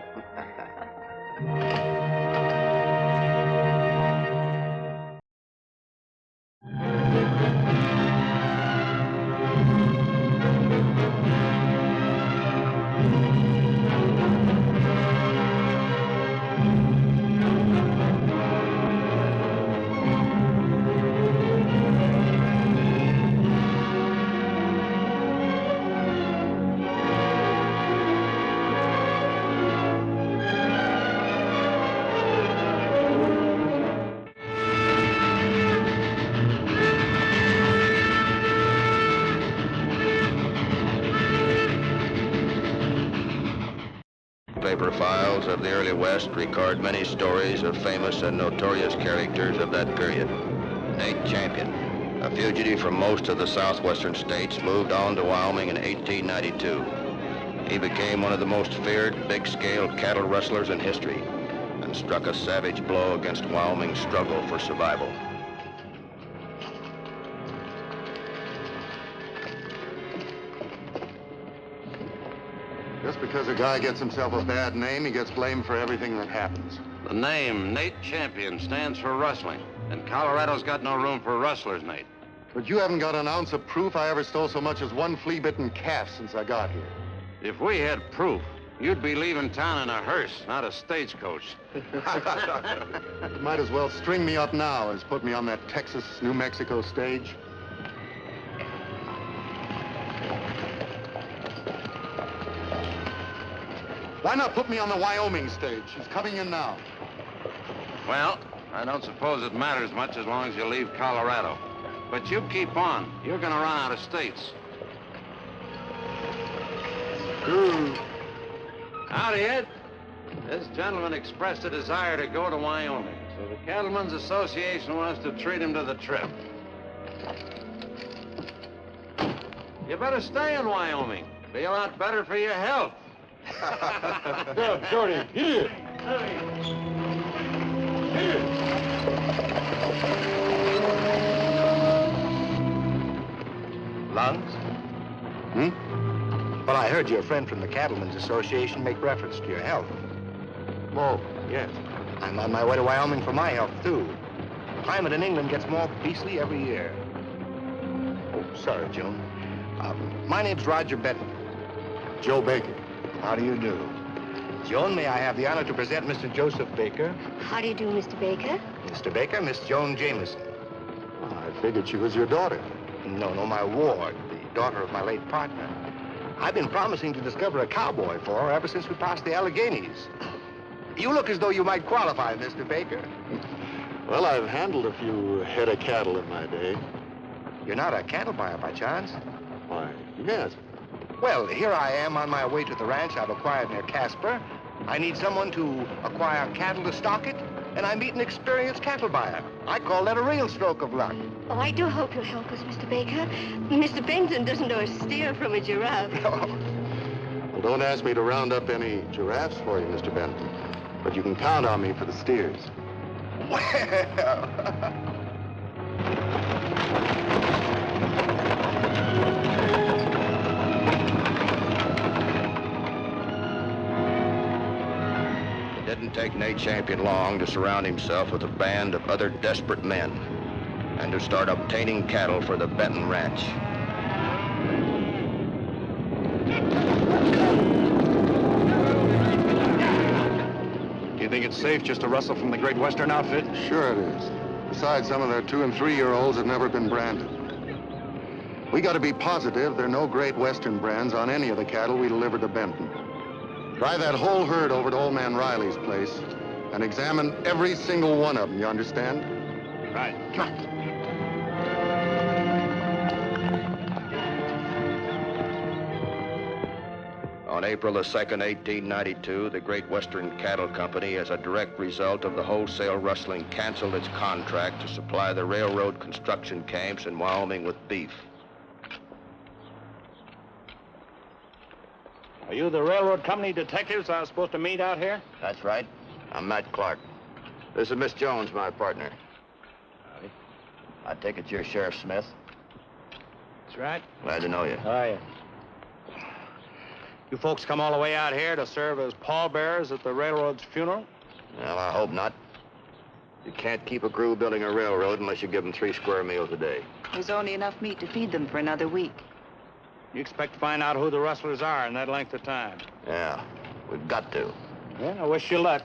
Newspaper files of the early West record many stories of famous and notorious characters of that period. Nate Champion, a fugitive from most of the southwestern states, moved on to Wyoming in 1892. He became one of the most feared big-scale cattle rustlers in history and struck a savage blow against Wyoming's struggle for survival. Just because a guy gets himself a bad name, he gets blamed for everything that happens. The name, Nate Champion, stands for rustling. And Colorado's got no room for rustlers, Nate. But you haven't got an ounce of proof I ever stole so much as one flea-bitten calf since I got here. If we had proof, you'd be leaving town in a hearse, not a stagecoach. You might as well string me up now as put me on that Texas-New Mexico stage. Why not put me on the Wyoming stage? She's coming in now. Well, I don't suppose it matters much as long as you leave Colorado. But you keep on. You're gonna run out of states. Howdy, Ed. This gentleman expressed a desire to go to Wyoming, so the Cattlemen's Association wants to treat him to the trip. You better stay in Wyoming. Be a lot better for your health. Go, Shorty, here. Lungs? Well, I heard your friend from the Cattlemen's Association make reference to your health. Oh, yes. I'm on my way to Wyoming for my health, too. The climate in England gets more beastly every year. Oh, sorry, Joan. My name's Roger Benton. Joe Baker. How do you do? Joan, may I have the honor to present Mr. Joseph Baker? How do you do, Mr. Baker? Mr. Baker, Miss Joan Jameson. Oh, I figured she was your daughter. No, my ward, the daughter of my late partner. I've been promising to discover a cowboy for her ever since we passed the Alleghenies. You look as though you might qualify, Mr. Baker. Well, I've handled a few head of cattle in my day. You're not a cattle buyer by chance? Why, yes. Well, here I am on my way to the ranch I've acquired near Casper. I need someone to acquire cattle to stock it, and I meet an experienced cattle buyer. I call that a real stroke of luck. Oh, I do hope you'll help us, Mr. Baker. Mr. Benton doesn't know a steer from a giraffe. Well, don't ask me to round up any giraffes for you, Mr. Benton. But you can count on me for the steers. It didn't take Nate Champion long to surround himself with a band of other desperate men and to start obtaining cattle for the Benton Ranch. think it's safe just to rustle from the Great Western outfit? Sure it is. Besides, some of their 2- and 3-year-olds have never been branded. We got to be positive there are no Great Western brands on any of the cattle we deliver to Benton. Drive that whole herd over to old man Riley's place and examine every single one of them, you understand? Right. Come on. On April the 2nd, 1892, the Great Western Cattle Company, as a direct result of the wholesale rustling, canceled its contract to supply the railroad construction camps in Wyoming with beef. Are you the railroad company detectives I was supposed to meet out here? That's right. I'm Matt Clark. This is Miss Jones, my partner. Howdy. I take it you're Sheriff Smith. That's right. Glad to know you. How are you? You folks come all the way out here to serve as pallbearers at the railroad's funeral? Well, I hope not. You can't keep a crew building a railroad unless you give them 3 square meals a day. There's only enough meat to feed them for another week. You expect to find out who the rustlers are in that length of time? Yeah, we've got to. Well, I wish you luck.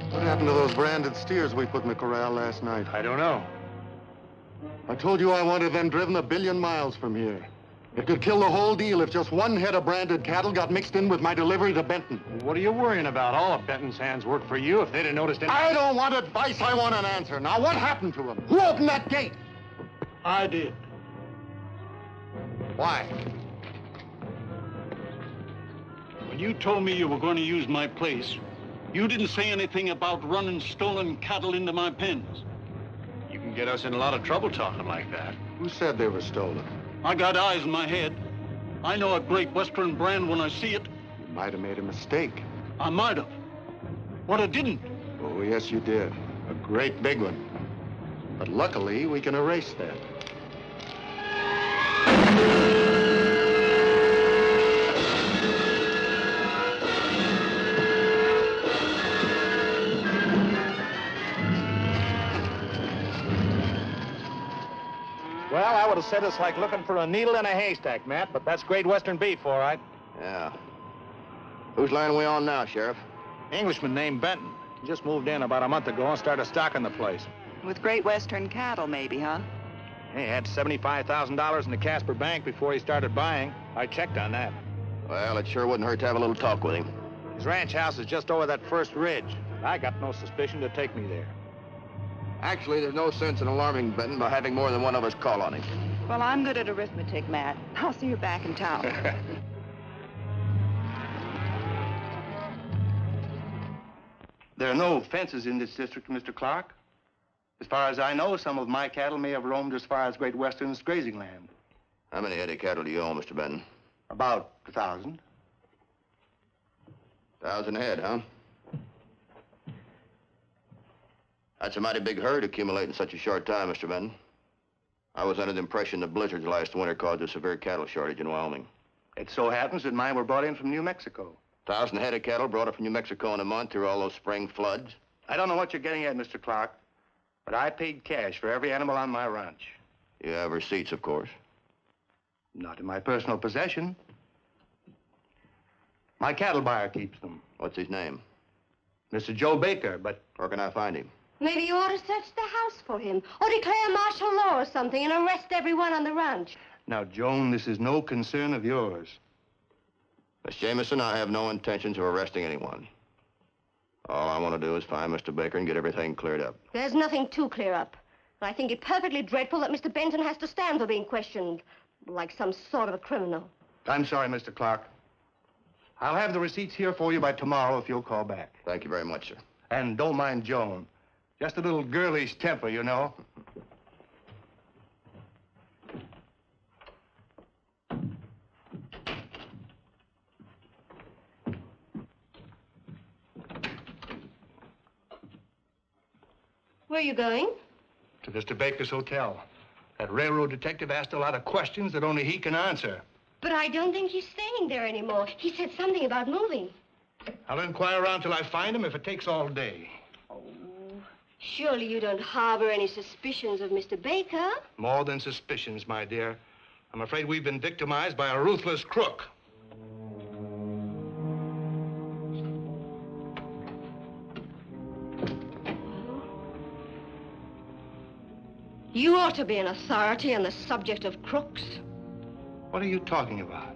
What happened to those branded steers we put in the corral last night? I don't know. I told you I wanted them driven 1 billion miles from here. It could kill the whole deal if just one head of branded cattle got mixed in with my delivery to Benton. What are you worrying about? All of Benton's hands work for you. If they'd have noticed anything... I don't want advice, I want an answer. Now, what happened to them? Who opened that gate? I did. Why? When you told me you were going to use my place, you didn't say anything about running stolen cattle into my pens. You can get us in a lot of trouble talking like that. Who said they were stolen? I got eyes in my head. I know a Great Western brand when I see it. You might have made a mistake. I might have. But I didn't. Oh, yes, you did. A great big one. But luckily, we can erase that. Well, I would have said it's like looking for a needle in a haystack, Matt, but that's Great Western beef, all right. Yeah. Whose line are we on now, Sheriff? Englishman named Benton. He just moved in about a month ago and started stocking the place. With Great Western cattle, maybe, huh? He had $75,000 in the Casper Bank before he started buying. I checked on that. Well, it sure wouldn't hurt to have a little talk with him. His ranch house is just over that first ridge. I got no suspicion to take me there. Actually, there's no sense in alarming Benton by having more than one of us call on him. Well, I'm good at arithmetic, Matt. I'll see you back in town. There are no fences in this district, Mr. Clark. As far as I know, some of my cattle may have roamed as far as Great Western's grazing land. How many head of cattle do you own, Mr. Benton? About 1,000. 1,000 head, huh? That's a mighty big herd accumulating in such a short time, Mr. Benton. I was under the impression the blizzards last winter caused a severe cattle shortage in Wyoming. It so happens that mine were brought in from New Mexico. 1,000 head of cattle brought up from New Mexico in a month through all those spring floods? I don't know what you're getting at, Mr. Clark, but I paid cash for every animal on my ranch. You have receipts, of course. Not in my personal possession. My cattle buyer keeps them. What's his name? Mr. Joe Baker, but... Where can I find him? Maybe you ought to search the house for him, or declare martial law or something and arrest everyone on the ranch. Now, Joan, this is no concern of yours. Miss Jameson, I have no intentions of arresting anyone. All I want to do is find Mr. Baker and get everything cleared up. There's nothing to clear up. I think it perfectly dreadful that Mr. Benton has to stand for being questioned, like some sort of a criminal. I'm sorry, Mr. Clark. I'll have the receipts here for you by tomorrow if you'll call back. Thank you very much, sir. And don't mind Joan. Just a little girlish temper, you know. Where are you going? To Mr. Baker's hotel. That railroad detective asked a lot of questions that only he can answer. But I don't think he's staying there anymore. He said something about moving. I'll inquire around till I find him if it takes all day. Oh, Surely you don't harbor any suspicions of Mr. Baker? More than suspicions, my dear. I'm afraid we've been victimized by a ruthless crook. You ought to be an authority on the subject of crooks. What are you talking about?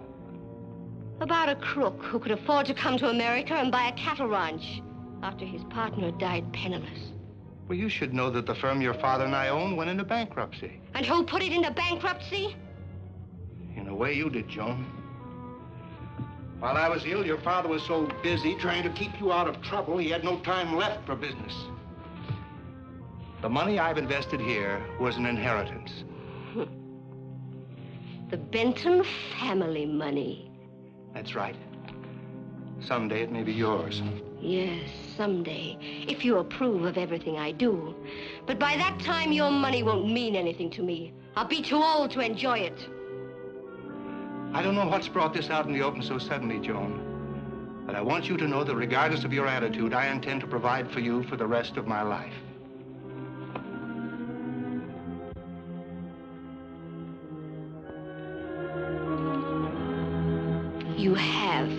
About a crook who could afford to come to America and buy a cattle ranch after his partner died penniless. Well, you should know that the firm your father and I own went into bankruptcy. And who put it into bankruptcy? In a way, you did, Joan. While I was ill, your father was so busy trying to keep you out of trouble, he had no time left for business. The money I've invested here was an inheritance. The Benton family money. That's right. Someday it may be yours. Yes, someday, if you approve of everything I do. But by that time, your money won't mean anything to me. I'll be too old to enjoy it. I don't know what's brought this out in the open so suddenly, Joan. But I want you to know that regardless of your attitude, I intend to provide for you for the rest of my life. You have.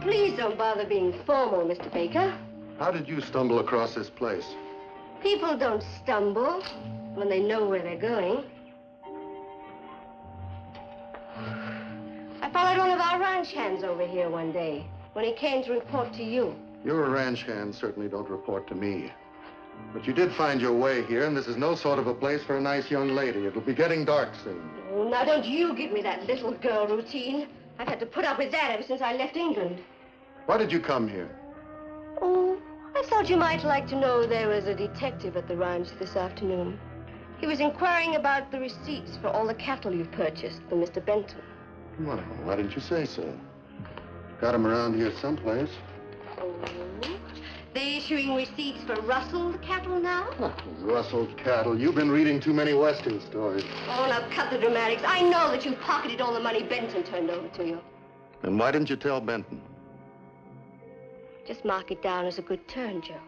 Please don't bother being formal, Mr. Baker. How did you stumble across this place? People don't stumble when they know where they're going. I followed one of our ranch hands over here one day when he came to report to you. Your ranch hands certainly don't report to me. But you did find your way here, and this is no sort of a place for a nice young lady. It'll be getting dark soon. Oh, now don't you give me that little girl routine. I've had to put up with that ever since I left England. Why did you come here? Oh, I thought you might like to know there was a detective at the ranch this afternoon. He was inquiring about the receipts for all the cattle you've purchased for Mr. Benton. Well, why didn't you say so? Got him around here someplace. Oh, they issuing receipts for rustled cattle now? Rustled cattle. You've been reading too many Western stories. Oh, now cut the dramatics. I know that you pocketed all the money Benton turned over to you. Then why didn't you tell Benton? Just mark it down as a good turn, Joe.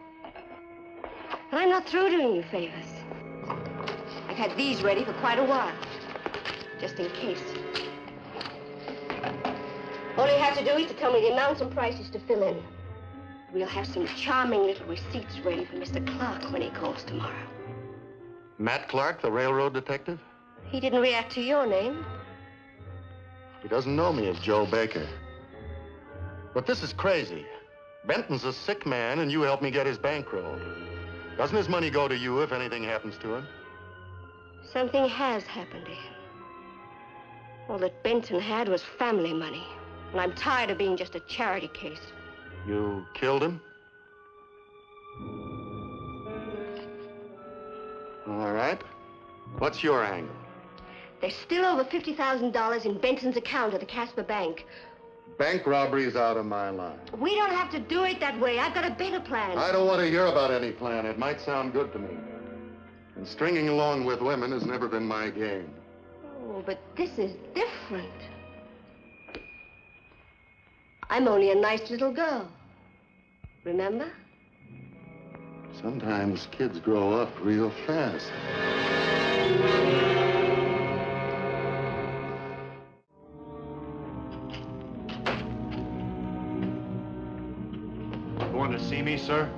And I'm not through doing you favors. I've had these ready for quite a while, just in case. All you have to do is to tell me the amounts and prices to fill in. We'll have some charming little receipts ready for Mr. Clark when he calls tomorrow. Matt Clark, the railroad detective? He didn't react to your name. He doesn't know me as Joe Baker. But this is crazy. Benton's a sick man, and you helped me get his bankroll. Doesn't his money go to you if anything happens to him? Something has happened to him. All that Benton had was family money. And I'm tired of being just a charity case. You killed him? All right. What's your angle? There's still over $50,000 in Benton's account at the Casper Bank. Bank robbery's out of my line. We don't have to do it that way. I've got a better plan. I don't want to hear about any plan. It might sound good to me. And stringing along with women has never been my game. Oh, but this is different. I'm only a nice little girl. Remember? Sometimes kids grow up real fast. You want to see me, sir?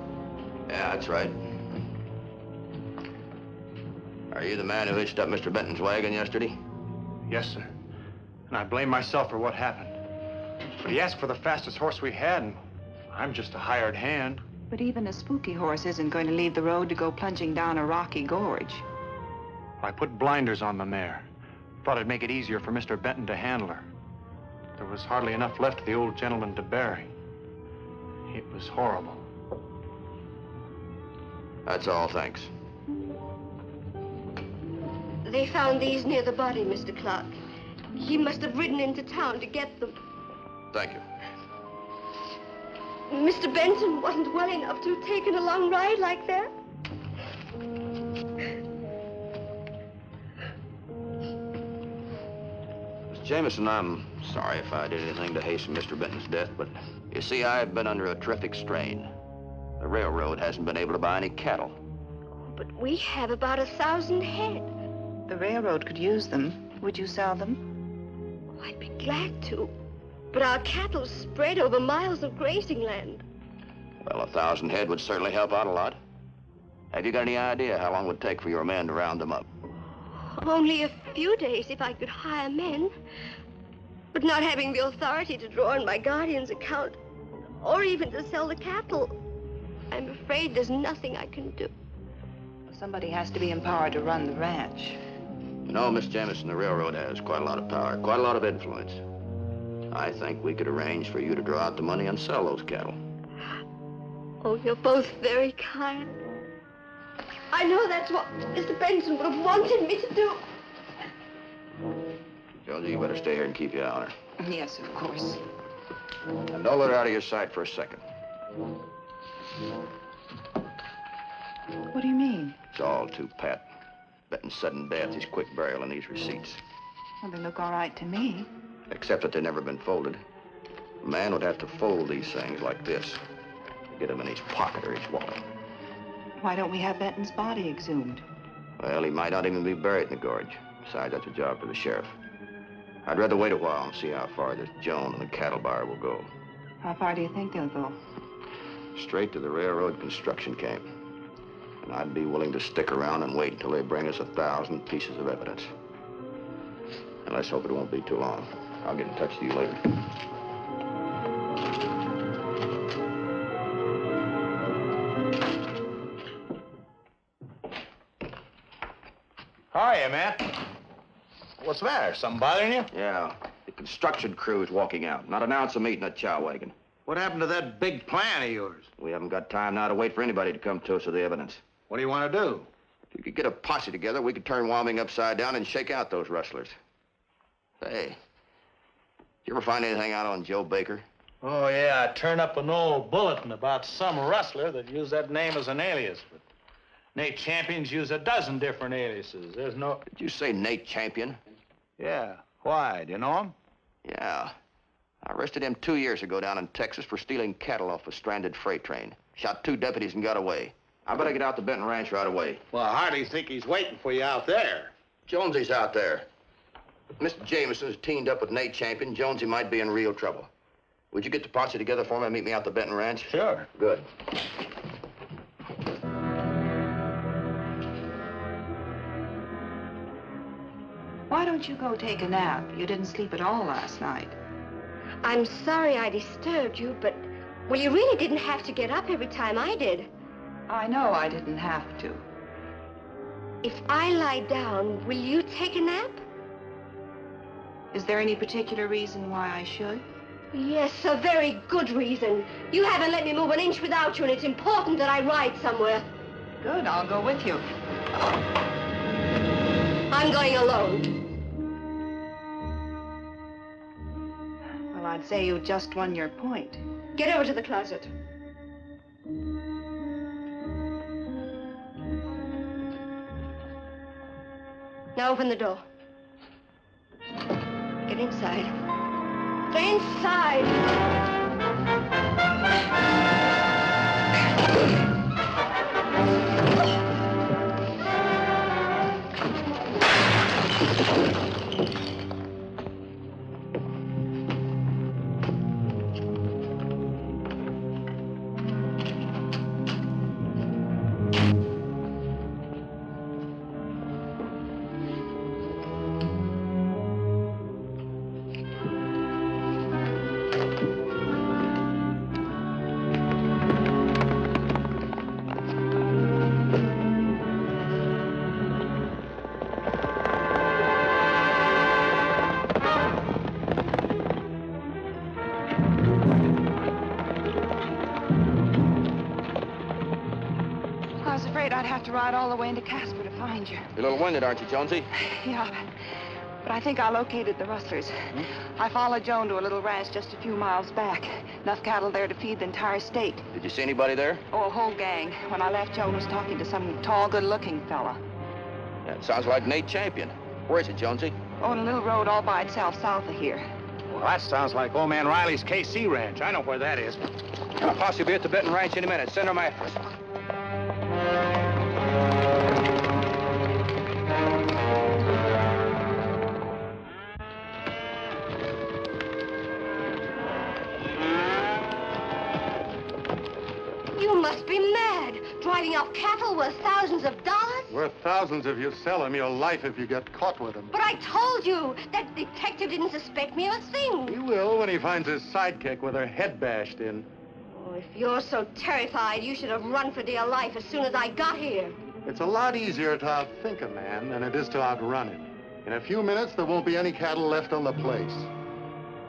Yeah, that's right. Are you the man who hitched up Mr. Benton's wagon yesterday? Yes, sir. And I blame myself for what happened. But he asked for the fastest horse we had, and I'm just a hired hand. But even a spooky horse isn't going to leave the road to go plunging down a rocky gorge. I put blinders on the mare. Thought it'd make it easier for Mr. Benton to handle her. There was hardly enough left of the old gentleman to bury. It was horrible. That's all, thanks. They found these near the body, Mr. Clark. He must have ridden into town to get them. Thank you. Mr. Benton wasn't well enough to have taken a long ride like that. Miss Jameson, I'm sorry if I did anything to hasten Mr. Benton's death, but you see, I've been under a terrific strain. The railroad hasn't been able to buy any cattle. But we have about 1,000 head. The railroad could use them. Would you sell them? Oh, I'd be glad to. But our cattle spread over miles of grazing land. Well, 1,000 head would certainly help out a lot. Have you got any idea how long it would take for your men to round them up? Only a few days if I could hire men. But not having the authority to draw on my guardian's account, or even to sell the cattle, I'm afraid there's nothing I can do. Somebody has to be empowered to run the ranch. You know, Miss Jameson, the railroad has quite a lot of power, quite a lot of influence. I think we could arrange for you to draw out the money and sell those cattle. Oh, you're both very kind. I know that's what Mr. Benson would have wanted me to do. Jonesy, you better stay here and keep your eye on her. Yes, of course. And don't let her out of your sight for a second. What do you mean? It's all too pat. Benton's sudden death, his quick burial, and these receipts. Well, they look all right to me. Except that they've never been folded. A man would have to fold these things like this. Get them in his pocket or his wallet. Why don't we have Benton's body exhumed? Well, he might not even be buried in the gorge. Besides, that's a job for the sheriff. I'd rather wait a while and see how far this Joan and the cattle buyer will go. How far do you think they'll go? Straight to the railroad construction camp. And I'd be willing to stick around and wait until they bring us 1,000 pieces of evidence. And let's hope it won't be too long. I'll get in touch with you later. Hiya, Matt. What's the matter? Something bothering you? Yeah. The construction crew is walking out. Not an ounce of meat in that chow wagon. What happened to that big plan of yours? We haven't got time now to wait for anybody to come to us with the evidence. What do you want to do? If you could get a posse together, we could turn Wyoming upside down and shake out those rustlers. Hey, did you ever find anything out on Joe Baker? Oh, yeah, I turned up an old bulletin about some rustler that used that name as an alias. But Nate Champion's used a dozen different aliases. There's no... Did you say Nate Champion? Yeah. Why? Do you know him? Yeah. I arrested him 2 years ago down in Texas for stealing cattle off a stranded freight train. Shot 2 deputies and got away. I better get out to Benton Ranch right away. Well, I hardly think he's waiting for you out there. Jonesy's out there. If Mr. Jameson's teamed up with Nate Champion, Jonesy might be in real trouble. Would you get the posse together for me and meet me out to Benton Ranch? Sure. Good. Why don't you go take a nap? You didn't sleep at all last night. I'm sorry I disturbed you, but, well, you really didn't have to get up every time I did. I know I didn't have to. If I lie down, will you take a nap? Is there any particular reason why I should? Yes, a very good reason. You haven't let me move an inch without you, and it's important that I ride somewhere. Good, I'll go with you. I'm going alone. Well, I'd say you just won your point. Get over to the closet. Now open the door. Get inside. Stay inside! have to ride all the way into Casper to find you. You're a little winded, aren't you, Jonesy? Yeah, but I think I located the rustlers. I followed Joan to a little ranch just a few miles back. Enough cattle there to feed the entire state. Did you see anybody there? Oh, a whole gang. When I left, Joan was talking to some tall, good-looking fella. Yeah, it sounds like Nate Champion. Where is it, Jonesy? On a little road all by itself south of here. Well, that sounds like old man Riley's KC ranch. I know where that is. I'll possibly be at the Benton Ranch any minute. Send them after us. You must be mad. Driving off cattle worth thousands of dollars? Worth thousands if you sell them, your life if you get caught with them. But I told you, that detective didn't suspect me of a thing. He will when he finds his sidekick with her head bashed in. Oh, if you're so terrified, you should have run for dear life as soon as I got here. It's a lot easier to outthink a man than it is to outrun him. In a few minutes, there won't be any cattle left on the place.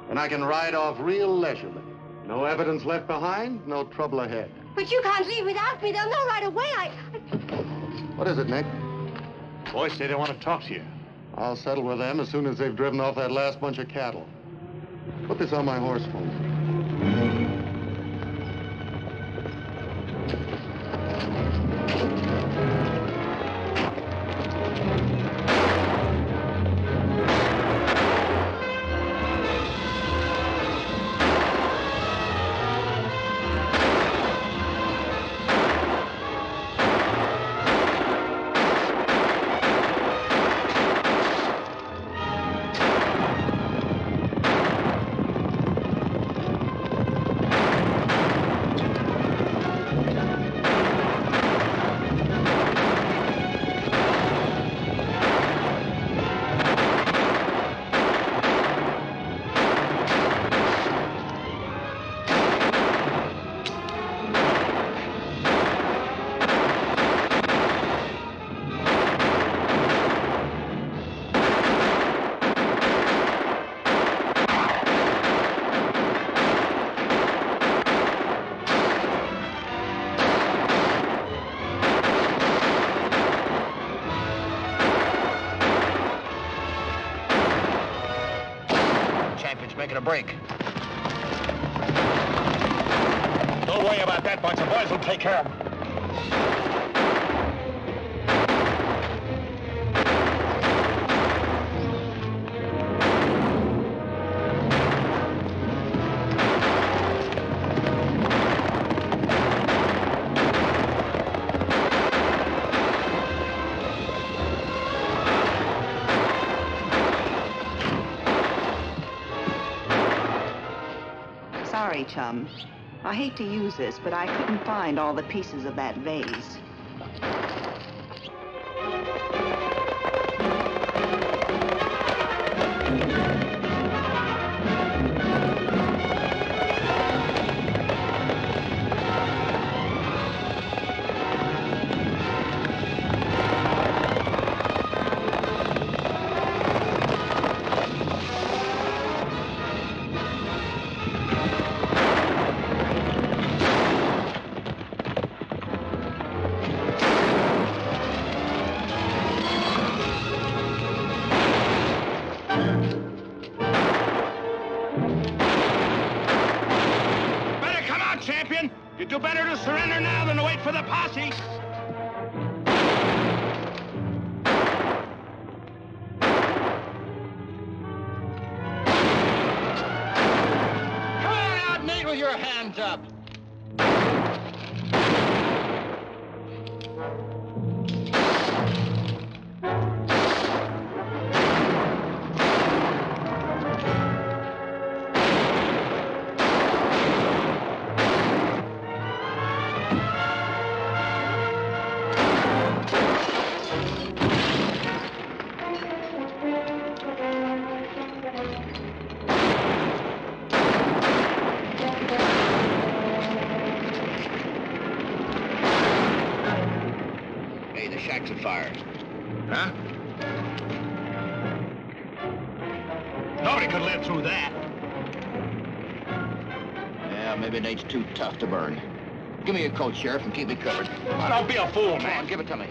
And I can ride off real leisurely. No evidence left behind, no trouble ahead. But you can't leave without me. They'll know right away. What is it, Nick? Boys say they want to talk to you. I'll settle with them as soon as they've driven off that last bunch of cattle. Put this on my horse for me. Making a break. Don't worry about that bunch of boys. We'll take care of them. Sorry, chum. I hate to use this, but I couldn't find all the pieces of that vase. You'd do better to surrender now than to wait for the posse. Come on out, Nate, with your hands up. Shack's afire. Huh? Nobody could live through that. Yeah, maybe Nate's too tough to burn. Give me your coat, Sheriff, and keep me covered. Oh, don't be a fool, man. Come on, give it to me.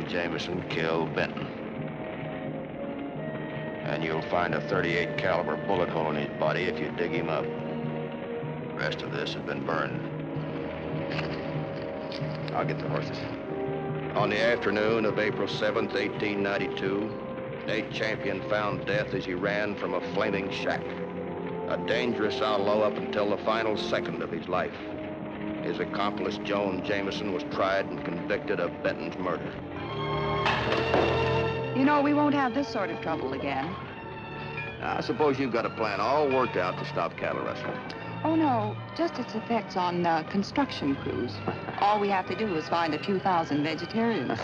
Jameson killed Benton. And you'll find a .38 caliber bullet hole in his body if you dig him up. The rest of this has been burned. I'll get the horses. On the afternoon of April 7th, 1892, Nate Champion found death as he ran from a flaming shack. A dangerous outlaw up until the final second of his life. His accomplice, Joan Jameson, was tried and convicted of Benton's murder. You know, we won't have this sort of trouble again. I suppose you've got a plan all worked out to stop cattle rustling. Oh, no, just its effects on construction crews. All we have to do is find a few thousand vegetarians.